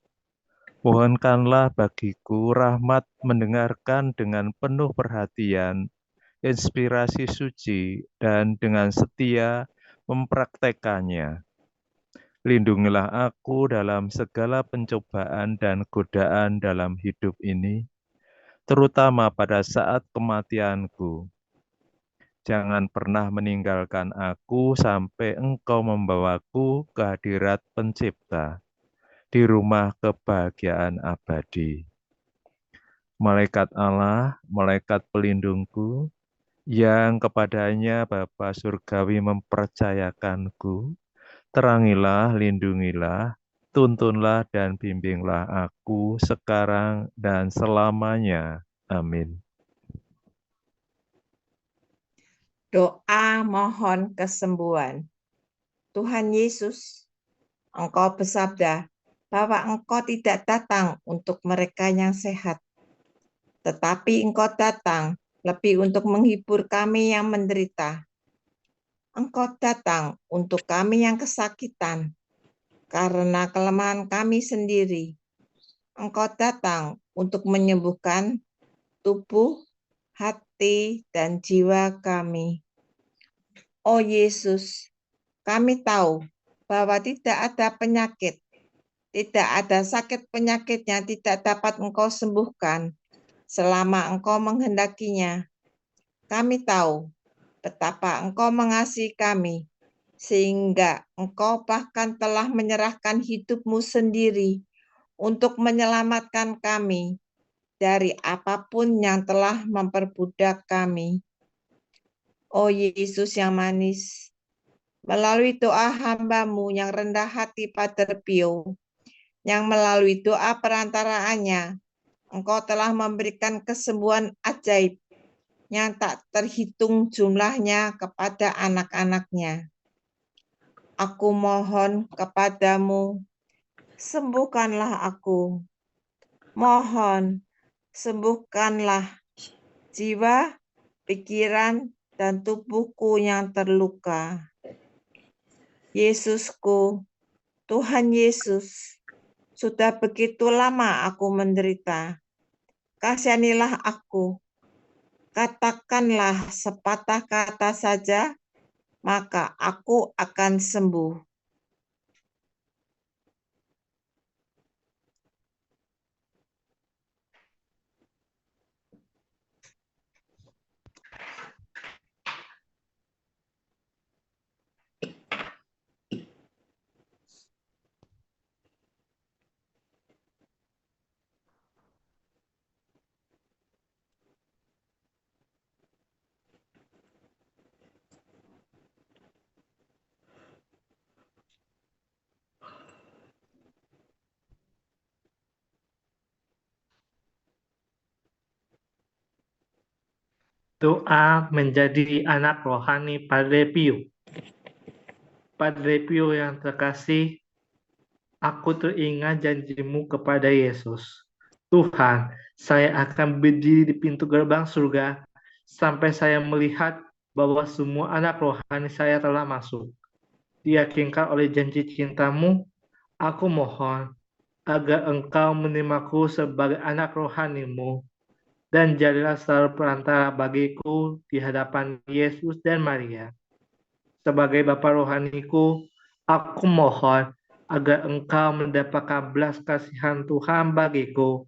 Mohonkanlah bagiku rahmat mendengarkan dengan penuh perhatian, inspirasi suci, dan dengan setia mempraktekannya. Lindungilah aku dalam segala pencobaan dan godaan dalam hidup ini, terutama pada saat kematianku. Jangan pernah meninggalkan aku sampai Engkau membawaku ke hadirat Pencipta, di rumah kebahagiaan abadi. Malaikat Allah, malaikat pelindungku, yang kepadanya Bapa Surgawi mempercayakanku, terangilah, lindungilah, tuntunlah dan bimbinglah aku sekarang dan selamanya. Amin. Doa mohon kesembuhan. Tuhan Yesus, Engkau bersabda bahwa Engkau tidak datang untuk mereka yang sehat, tetapi Engkau datang lebih untuk menghibur kami yang menderita. Engkau datang untuk kami yang kesakitan, karena kelemahan kami sendiri. Engkau datang untuk menyembuhkan tubuh, hati, dan jiwa kami. Oh Yesus, kami tahu bahwa tidak ada penyakit, tidak ada sakit penyakit yang tidak dapat Engkau sembuhkan selama Engkau menghendakinya. Kami tahu betapa Engkau mengasihi kami, sehingga Engkau bahkan telah menyerahkan hidup-Mu sendiri untuk menyelamatkan kami dari apapun yang telah memperbudak kami. Oh Yesus yang manis, melalui doa hamba-Mu yang rendah hati Pater Pio, yang melalui doa perantaraannya, Engkau telah memberikan kesembuhan ajaib yang tak terhitung jumlahnya kepada anak-anak-Nya. Aku mohon kepadamu, sembuhkanlah aku. Mohon, sembuhkanlah jiwa, pikiran, dan tubuhku yang terluka. Yesusku, Tuhan Yesus, sudah begitu lama aku menderita. Kasihanilah aku. Katakanlah sepatah kata saja, maka aku akan sembuh. Doa menjadi anak rohani Padre Pio. Padre Pio yang terkasih, aku teringat janji-Mu kepada Yesus. Tuhan, saya akan berdiri di pintu gerbang surga sampai saya melihat bahwa semua anak rohani saya telah masuk. Diyakinkan oleh janji cinta-Mu, aku mohon agar Engkau menerimaku sebagai anak rohani-Mu, dan jadilah selalu perantara bagiku di hadapan Yesus dan Maria. Sebagai Bapa rohaniku, aku mohon agar Engkau mendapatkan belas kasihan Tuhan bagiku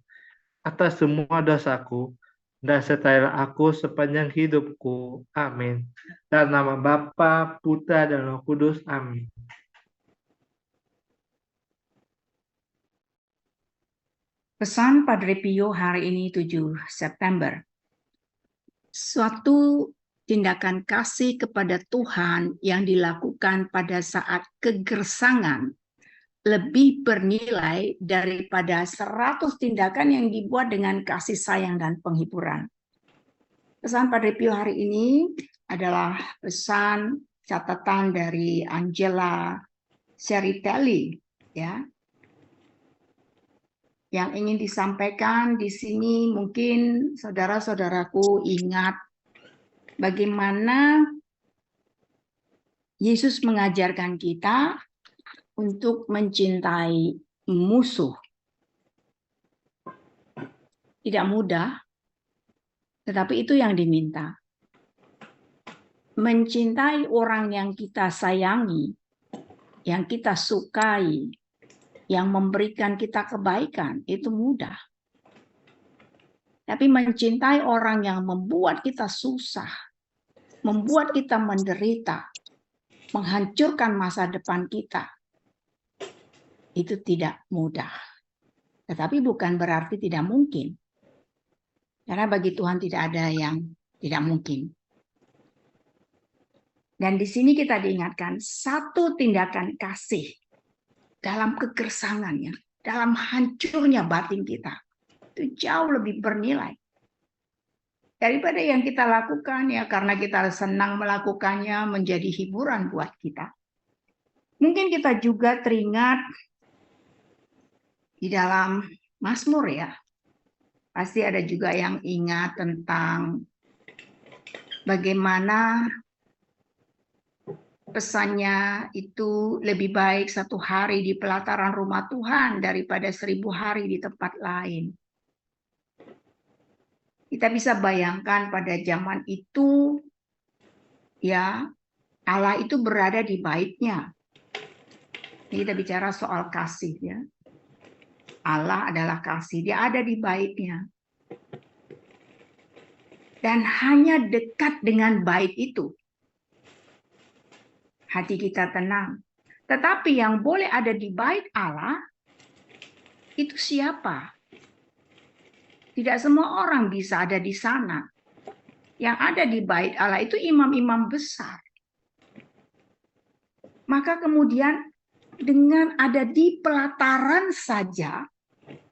atas semua dosaku, dan sertailah aku sepanjang hidupku. Amin. Dalam nama Bapa, Putra, dan Roh Kudus. Amin. Pesan Padre Pio hari ini 7 September. Suatu tindakan kasih kepada Tuhan yang dilakukan pada saat kegersangan lebih bernilai daripada 100 tindakan yang dibuat dengan kasih sayang dan penghiburan. Pesan Padre Pio hari ini adalah pesan catatan dari Angela Ceritelli, ya. Yang ingin disampaikan di sini, mungkin saudara-saudaraku ingat bagaimana Yesus mengajarkan kita untuk mencintai musuh. Tidak mudah, tetapi itu yang diminta. Mencintai orang yang kita sayangi, yang kita sukai, yang memberikan kita kebaikan, itu mudah. Tapi mencintai orang yang membuat kita susah, membuat kita menderita, menghancurkan masa depan kita, itu tidak mudah. Tetapi bukan berarti tidak mungkin. Karena bagi Tuhan tidak ada yang tidak mungkin. Dan di sini kita diingatkan satu tindakan kasih dalam kegersangannya, dalam hancurnya batin kita. Itu jauh lebih bernilai daripada yang kita lakukan ya, karena kita senang melakukannya menjadi hiburan buat kita. Mungkin kita juga teringat di dalam Mazmur ya. Pasti ada juga yang ingat tentang bagaimana pesannya itu lebih baik 1 hari di pelataran rumah Tuhan daripada 1000 hari di tempat lain. Kita bisa bayangkan pada zaman itu, ya, Allah itu berada di baitnya. Ini kita bicara soal kasih, ya. Allah adalah kasih, dia ada di baitnya. Dan hanya dekat dengan bait itu, hati kita tenang. Tetapi yang boleh ada di bait Allah, itu siapa? Tidak semua orang bisa ada di sana. Yang ada di bait Allah itu imam-imam besar. Maka kemudian dengan ada di pelataran saja,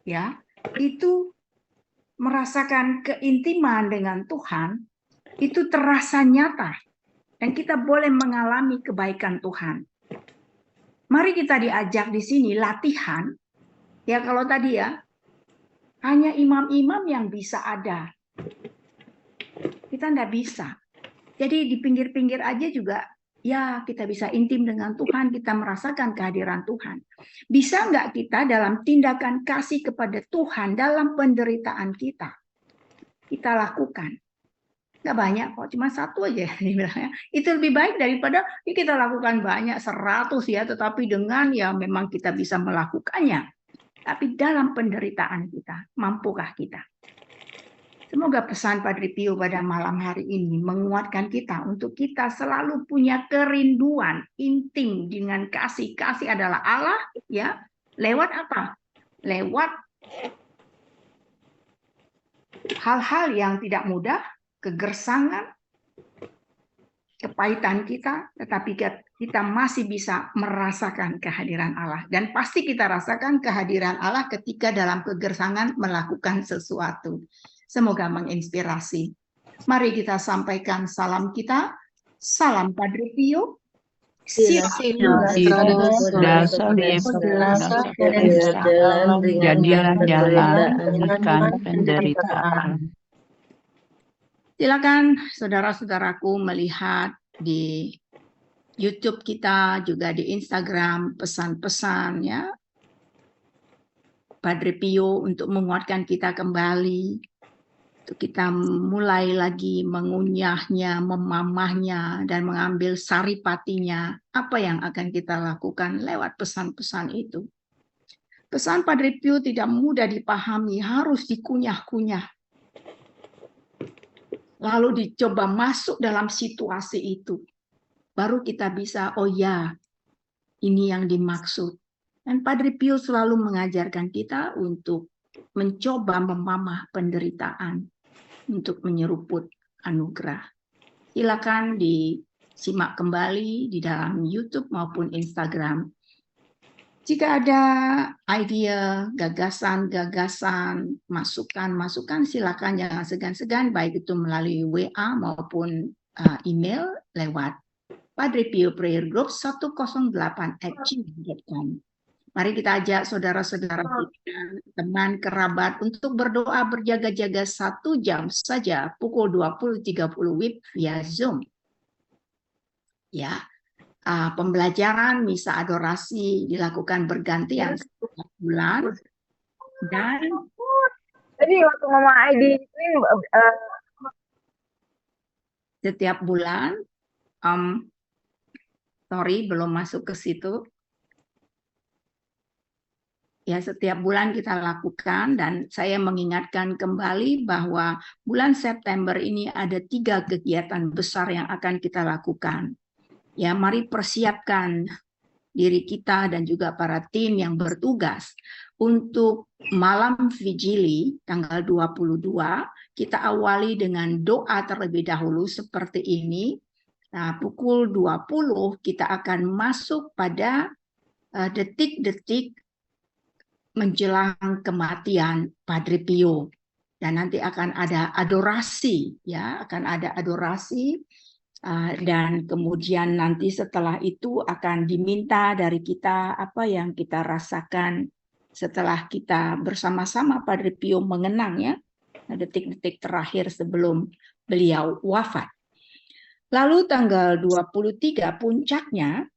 ya, itu merasakan keintiman dengan Tuhan, itu terasa nyata. Dan kita boleh mengalami kebaikan Tuhan. Mari kita diajak di sini latihan. Ya kalau tadi ya, hanya imam-imam yang bisa ada. Kita enggak bisa. Jadi di pinggir-pinggir aja juga, ya kita bisa intim dengan Tuhan, kita merasakan kehadiran Tuhan. Bisa enggak kita dalam tindakan kasih kepada Tuhan dalam penderitaan kita lakukan. Nggak banyak kok, cuma 1 aja dibilangnya. Itu lebih baik daripada ya kita lakukan banyak 100 ya, tetapi dengan ya memang kita bisa melakukannya. Tapi dalam penderitaan kita, mampukah kita? Semoga pesan Padre Pio pada malam hari ini menguatkan kita untuk kita selalu punya kerinduan intim dengan kasih. Kasih adalah Allah, ya. Lewat apa? Lewat hal-hal yang tidak mudah, kegersangan, kepahitan kita, tetapi kita masih bisa merasakan kehadiran Allah. Dan pasti kita rasakan kehadiran Allah ketika dalam kegersangan melakukan sesuatu. Semoga menginspirasi. Mari kita sampaikan salam kita. Salam Padre Pio. Jadilah jalan bukan penderitaan. Silakan saudara-saudaraku melihat di YouTube kita, juga di Instagram, pesan-pesan ya Padre Pio untuk menguatkan kita kembali, untuk kita mulai lagi mengunyahnya, memamahnya, dan mengambil saripatinya, apa yang akan kita lakukan lewat pesan-pesan itu. Pesan Padre Pio tidak mudah dipahami, harus dikunyah-kunyah. Lalu dicoba masuk dalam situasi itu. Baru kita bisa, oh ya, ini yang dimaksud. Dan Padre Pio selalu mengajarkan kita untuk mencoba memamah penderitaan, untuk menyeruput anugerah. Silakan disimak kembali di dalam YouTube maupun Instagram. Jika ada ide, gagasan, masukan, silakan jangan segan-segan, baik itu melalui WA maupun email lewat Padre Pio Prayer Group 108@gmail.com. Mari kita ajak saudara-saudara kita, teman, kerabat untuk berdoa berjaga-jaga 1 jam saja, pukul 20.30 WIB via Zoom. Ya. Pembelajaran misa adorasi dilakukan bergantian setiap bulan, dan tadi waktu Mama Aidi ini setiap bulan, sorry belum masuk ke situ. ya setiap bulan kita lakukan, dan saya mengingatkan kembali bahwa bulan September ini ada 3 kegiatan besar yang akan kita lakukan. Ya, mari persiapkan diri kita dan juga para tim yang bertugas untuk malam vigili tanggal 22. Kita awali dengan doa terlebih dahulu seperti ini. Nah, pukul 20 kita akan masuk pada detik-detik menjelang kematian Padre Pio, dan nanti akan ada adorasi, ya, akan ada adorasi, dan kemudian nanti setelah itu akan diminta dari kita apa yang kita rasakan setelah kita bersama-sama Padre Pio mengenang, ya, detik-detik terakhir sebelum beliau wafat. Lalu tanggal 23 puncaknya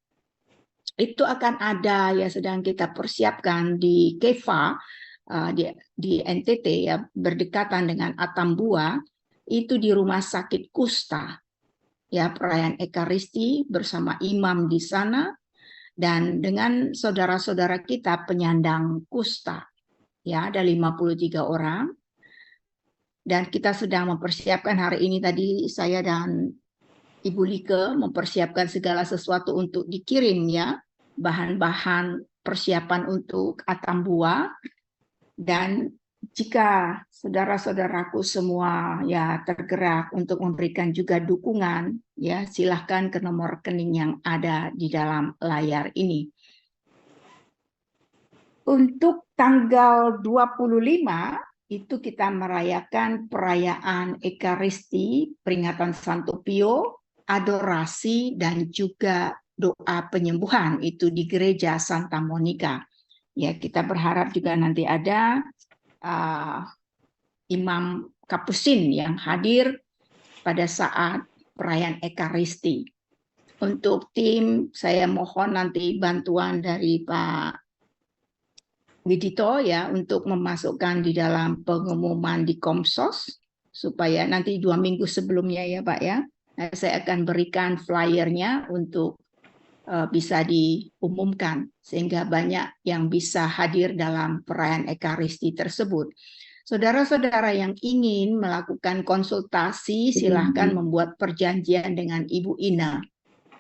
itu akan ada, ya, sedang kita persiapkan di Keva, di NTT, ya, berdekatan dengan Atambua, itu di Rumah Sakit Kusta, ya, perayaan Ekaristi bersama imam di sana dan dengan saudara-saudara kita penyandang kusta, ya, ada 53 orang, dan kita sedang mempersiapkan hari ini. Tadi saya dan Ibu Like mempersiapkan segala sesuatu untuk dikirim, ya, bahan-bahan persiapan untuk Atambua. Dan jika saudara-saudaraku semua, ya, tergerak untuk memberikan juga dukungan, ya, silahkan ke nomor rekening yang ada di dalam layar ini. Untuk tanggal 25 itu kita merayakan perayaan Ekaristi, peringatan Santo Pio, adorasi, dan juga doa penyembuhan itu di Gereja Santa Monica. Ya, kita berharap juga nanti ada Imam Kapusin yang hadir pada saat perayaan Ekaristi. Untuk tim, saya mohon nanti bantuan dari Pak Widito, ya, untuk memasukkan di dalam pengumuman di Komsos, supaya nanti 2 minggu sebelumnya, ya Pak, ya, saya akan berikan flyernya untuk bisa diumumkan sehingga banyak yang bisa hadir dalam perayaan Ekaristi tersebut. Saudara-saudara yang ingin melakukan konsultasi, silahkan membuat perjanjian dengan Ibu Ina.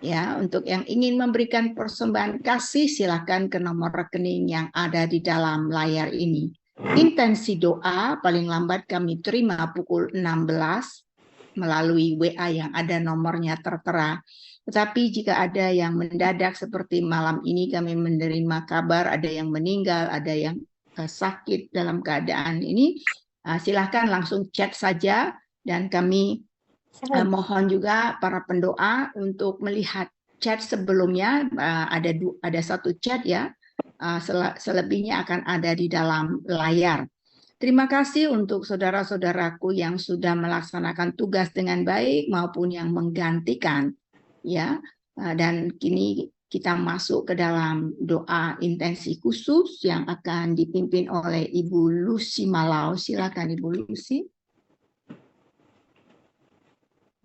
Ya, untuk yang ingin memberikan persembahan kasih, silahkan ke nomor rekening yang ada di dalam layar ini. Intensi doa paling lambat kami terima pukul 16 melalui WA yang ada nomornya tertera. Tetapi jika ada yang mendadak seperti malam ini kami menerima kabar ada yang meninggal, ada yang sakit dalam keadaan ini, silahkan langsung chat saja, dan kami mohon juga para pendoa untuk melihat chat sebelumnya. Ada 1 chat, ya, selebihnya akan ada di dalam layar. Terima kasih untuk saudara-saudaraku yang sudah melaksanakan tugas dengan baik maupun yang menggantikan, ya, dan kini kita masuk ke dalam doa intensi khusus yang akan dipimpin oleh Ibu Lucy Malau. Silakan Ibu Lucy.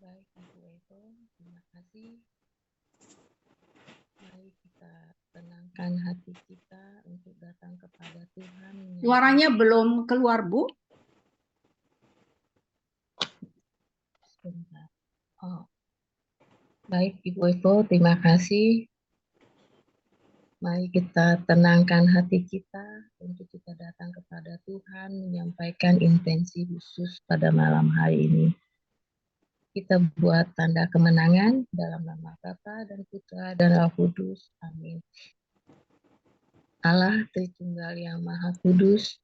Baik, Ibu Evo, terima kasih. Mari kita tenangkan hati kita untuk datang kepada Tuhan. Suaranya belum keluar, Bu. Sebentar. Oh. Baik, Ibu Evo, terima kasih. Mari kita tenangkan hati kita untuk kita datang kepada Tuhan, menyampaikan intensi khusus pada malam hari ini. Kita buat tanda kemenangan dalam nama Bapa dan Putra dan Roh Kudus. Amin. Allah Tritunggal yang Maha Kudus,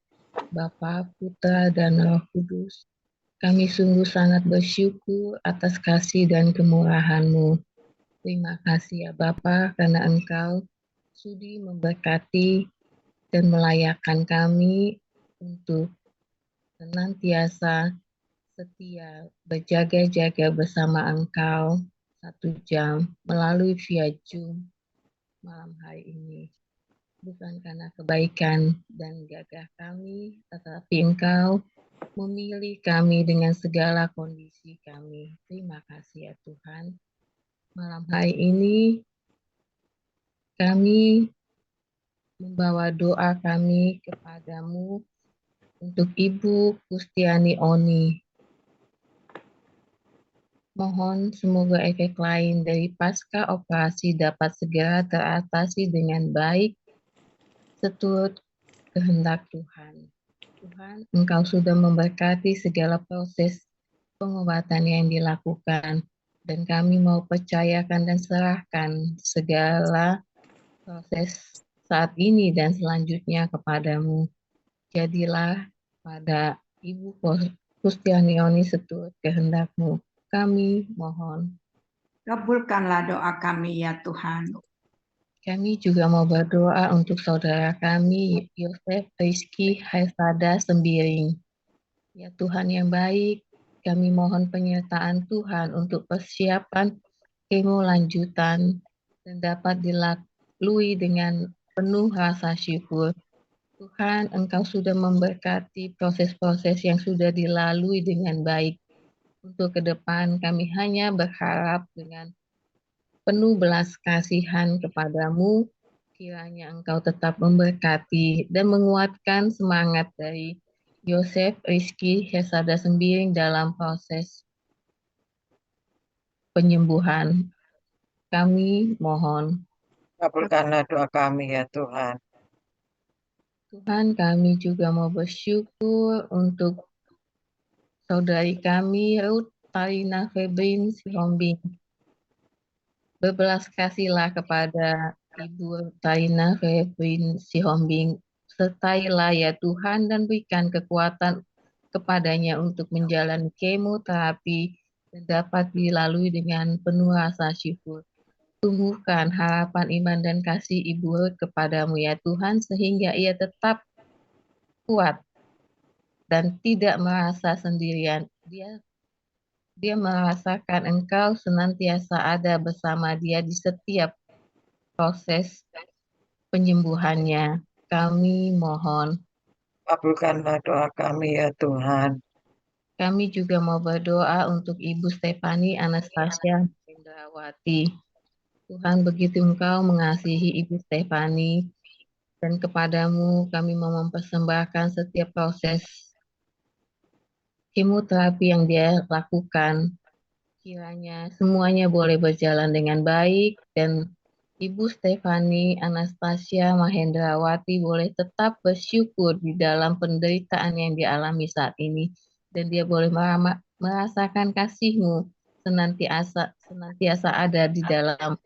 Bapa, Putra, dan Roh Kudus, kami sungguh sangat bersyukur atas kasih dan kemurahan-Mu. Terima kasih ya Bapa, karena Engkau sudi memberkati dan melayakkan kami untuk senantiasa setia berjaga-jaga bersama Engkau 1 jam melalui via Zoom malam hari ini. Bukan karena kebaikan dan gagah kami, tetapi Engkau memilih kami dengan segala kondisi kami. Terima kasih ya Tuhan. Malam hari ini kami membawa doa kami kepadamu untuk Ibu Kustiani Oni. Mohon semoga efek lain dari pasca operasi dapat segera teratasi dengan baik seturut kehendak Tuhan. Tuhan, Engkau sudah memberkati segala proses pengobatan yang dilakukan, dan kami mau percayakan dan serahkan segala proses saat ini dan selanjutnya kepadamu. Jadilah pada Ibu Kustiani Oni seturut kehendak-Mu. Kami mohon. Kabulkanlah doa kami ya Tuhan. Kami juga mau berdoa untuk saudara kami, Yosef Rizky Haifada Sembiring. Ya Tuhan yang baik, kami mohon penyertaan Tuhan untuk persiapan kemo lanjutan dan dapat dilalui dengan penuh rasa syukur. Tuhan, Engkau sudah memberkati proses-proses yang sudah dilalui dengan baik. Untuk ke depan kami hanya berharap dengan penuh belas kasihan kepadamu, kiranya Engkau tetap memberkati dan menguatkan semangat dari Yosef Rizky Hesada Sembiring dalam proses penyembuhan. Kami mohon. Kabulkanlah doa kami ya Tuhan. Tuhan, kami juga mau bersyukur untuk saudari kami Ruth Tarina Febrin Sihombing. Berbelas kasihlah kepada Ibu Tarina Febrin Sihombing. Sertailah ya Tuhan dan berikan kekuatan kepadanya untuk menjalani kemoterapi dan dapat dilalui dengan penuh rasa syukur. Tumbuhkan harapan iman dan kasih Ibu Ruth kepadamu ya Tuhan, sehingga ia tetap kuat dan tidak merasa sendirian. Dia merasakan Engkau senantiasa ada bersama dia di setiap proses penyembuhannya. Kami mohon. Kabulkanlah doa kami ya Tuhan. Kami juga mau berdoa untuk Ibu Stefani Anastasia Indrawati. Tuhan, begitu Engkau mengasihi Ibu Stefani, dan kepadamu kami mau mempersembahkan setiap proses kemoterapi yang dia lakukan. Kiranya semuanya boleh berjalan dengan baik dan Ibu Stefani Anastasia Mahendrawati boleh tetap bersyukur di dalam penderitaan yang dialami saat ini. Dan dia boleh merasakan kasih-Mu senantiasa ada di dalam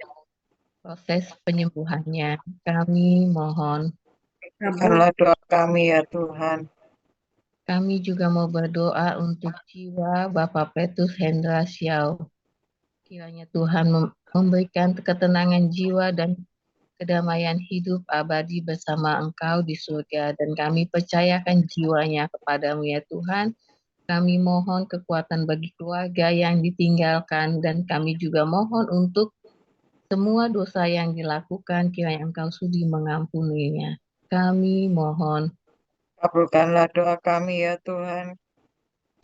proses penyembuhannya. Kami mohon. Kabulkanlah doa kami ya Tuhan. Kami juga mau berdoa untuk jiwa Bapak Petrus Hendra Xiao. Kiranya Tuhan memberikan ketenangan jiwa dan kedamaian hidup abadi bersama Engkau di surga. Dan kami percayakan jiwanya kepadamu ya Tuhan. Kami mohon kekuatan bagi keluarga yang ditinggalkan. Dan kami juga mohon untuk semua dosa yang dilakukan, kiranya Engkau sudi mengampuninya. Kami mohon. Kabulkanlah doa kami ya Tuhan.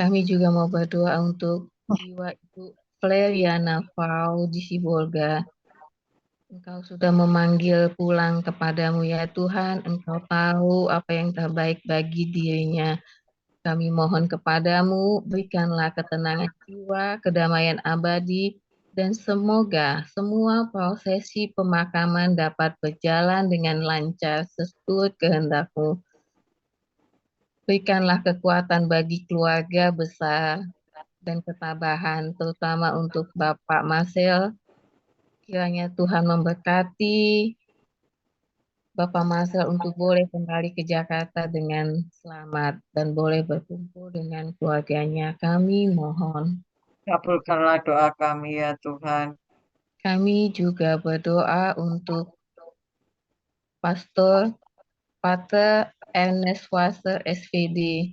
Kami juga mau berdoa untuk jiwa Ibu Fleriana Fau di Sibolga. Engkau sudah memanggil pulang kepadamu ya Tuhan. Engkau tahu apa yang terbaik bagi dirinya. Kami mohon kepadamu, berikanlah ketenangan jiwa, kedamaian abadi, dan semoga semua prosesi pemakaman dapat berjalan dengan lancar sesuai kehendak-Mu. Berikanlah kekuatan bagi keluarga besar dan ketabahan, terutama untuk Bapak Marcel. Kiranya Tuhan memberkati Bapak Marcel untuk boleh kembali ke Jakarta dengan selamat dan boleh berkumpul dengan keluarganya. Kami mohon. Kabulkanlah doa kami ya Tuhan. Kami juga berdoa untuk Pastor Pater Ernest Wasser SVD.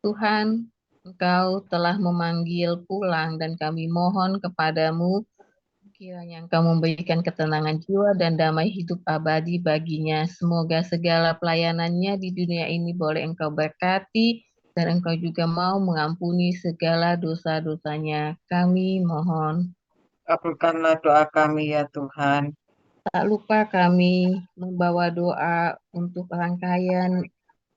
Tuhan, Engkau telah memanggil pulang dan kami mohon kepadamu, kiranya Engkau memberikan ketenangan jiwa dan damai hidup abadi baginya. Semoga segala pelayanannya di dunia ini boleh Engkau berkati dan Engkau juga mau mengampuni segala dosa-dosanya. Kami mohon. Kabulkanlah doa kami ya Tuhan. Tak lupa kami membawa doa untuk rangkaian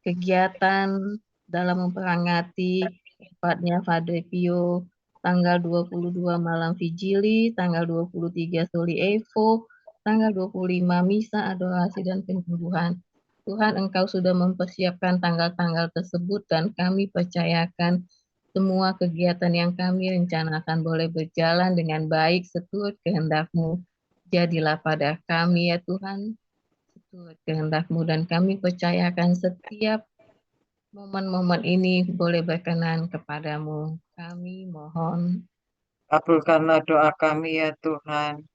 kegiatan dalam memperingati wafatnya Padre Pio, tanggal 22 malam Vigili, tanggal 23 Soli Evo, tanggal 25 Misa, Adorasi, dan Penyembuhan. Tuhan, Engkau sudah mempersiapkan tanggal-tanggal tersebut dan kami percayakan semua kegiatan yang kami rencanakan boleh berjalan dengan baik seturut kehendak-Mu. Jadilah pada kami ya Tuhan, seturut kehendak-Mu, dan kami percayakan setiap momen-momen ini boleh berkenan kepadamu. Kami mohon. Kabulkanlah doa kami ya Tuhan.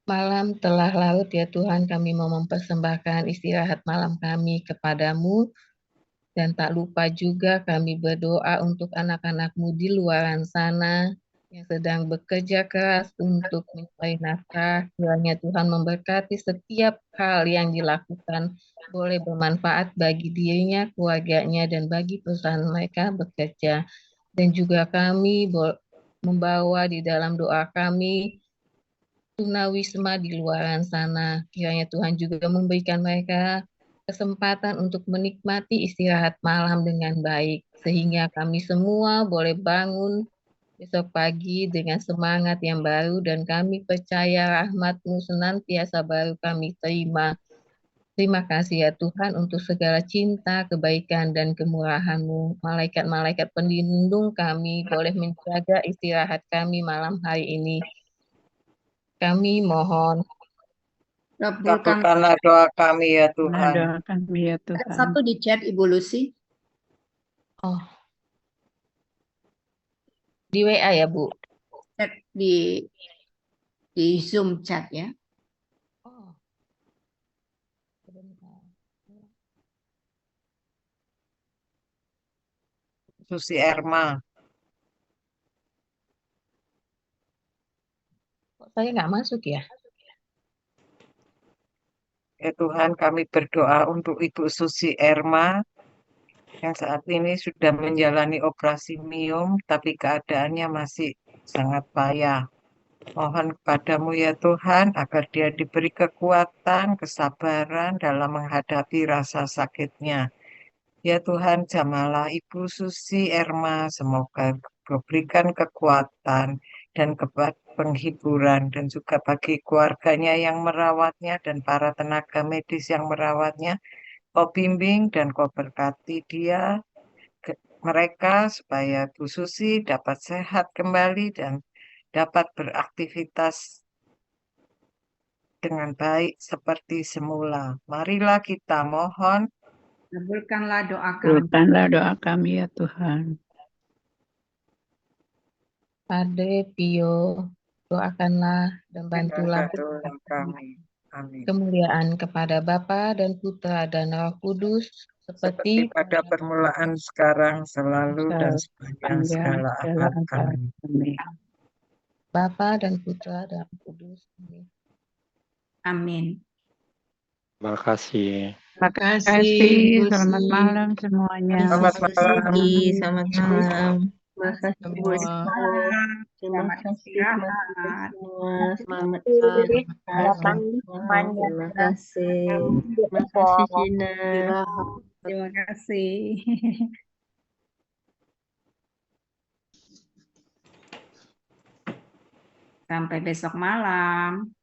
Malam telah larut ya Tuhan, kami mau mempersembahkan istirahat malam kami kepadamu. Dan tak lupa juga kami berdoa untuk anak-anak-Mu di luaran sana yang sedang bekerja keras untuk mencari nafkah. Kiranya Tuhan memberkati setiap hal yang dilakukan, boleh bermanfaat bagi dirinya, keluarganya, dan bagi perusahaan mereka bekerja. Dan juga kami membawa di dalam doa kami tunawisma di luaran sana. Kiranya Tuhan juga memberikan mereka kesempatan untuk menikmati istirahat malam dengan baik, sehingga kami semua boleh bangun besok pagi dengan semangat yang baru, dan kami percaya rahmat-Mu senantiasa baru kami terima. Terima kasih ya Tuhan untuk segala cinta, kebaikan, dan kemurahan-Mu. Malaikat-malaikat pelindung kami boleh menjaga istirahat kami malam hari ini. Kami mohon. Kabulkanlah doa kami ya Tuhan. Doa kami ya Tuhan. Ada satu di chat Ibu Lucy. Oh. Di WA ya, Bu? Chat di Zoom chat ya. Oh. Susi Erma. Kok saya nggak masuk ya? Ya Tuhan, kami berdoa untuk Ibu Susi Erma yang saat ini sudah menjalani operasi miom, tapi keadaannya masih sangat payah. Mohon kepadamu ya Tuhan, agar dia diberi kekuatan, kesabaran dalam menghadapi rasa sakitnya. Ya Tuhan, jamalah Ibu Susi Erma, semoga berikan kekuatan dan penghiburan, dan juga bagi keluarganya yang merawatnya dan para tenaga medis yang merawatnya. Kau bimbing dan Kau berkati dia, mereka, supaya Bu Susi dapat sehat kembali dan dapat beraktivitas dengan baik seperti semula. Marilah kita mohon. Kabulkanlah doa kami. Kabulkanlah doa kami ya Tuhan. Padre Pio, doakanlah dan bantulah kami. Amin. Kemuliaan kepada Bapa dan Putra dan Roh Kudus, seperti pada permulaan, sekarang, selalu, dan sepanjang segala abad. Amin. Bapa dan Putra dan Roh Kudus. Amin. Terima kasih. Terima kasih. Selamat malam semuanya. Selamat malam. Selamat malam. Terima kasih Bu Eko. Terima kasih teman-teman semua. Selamat malam. Terima kasih. Terima kasih Cina. Terima kasih. Sampai besok malam.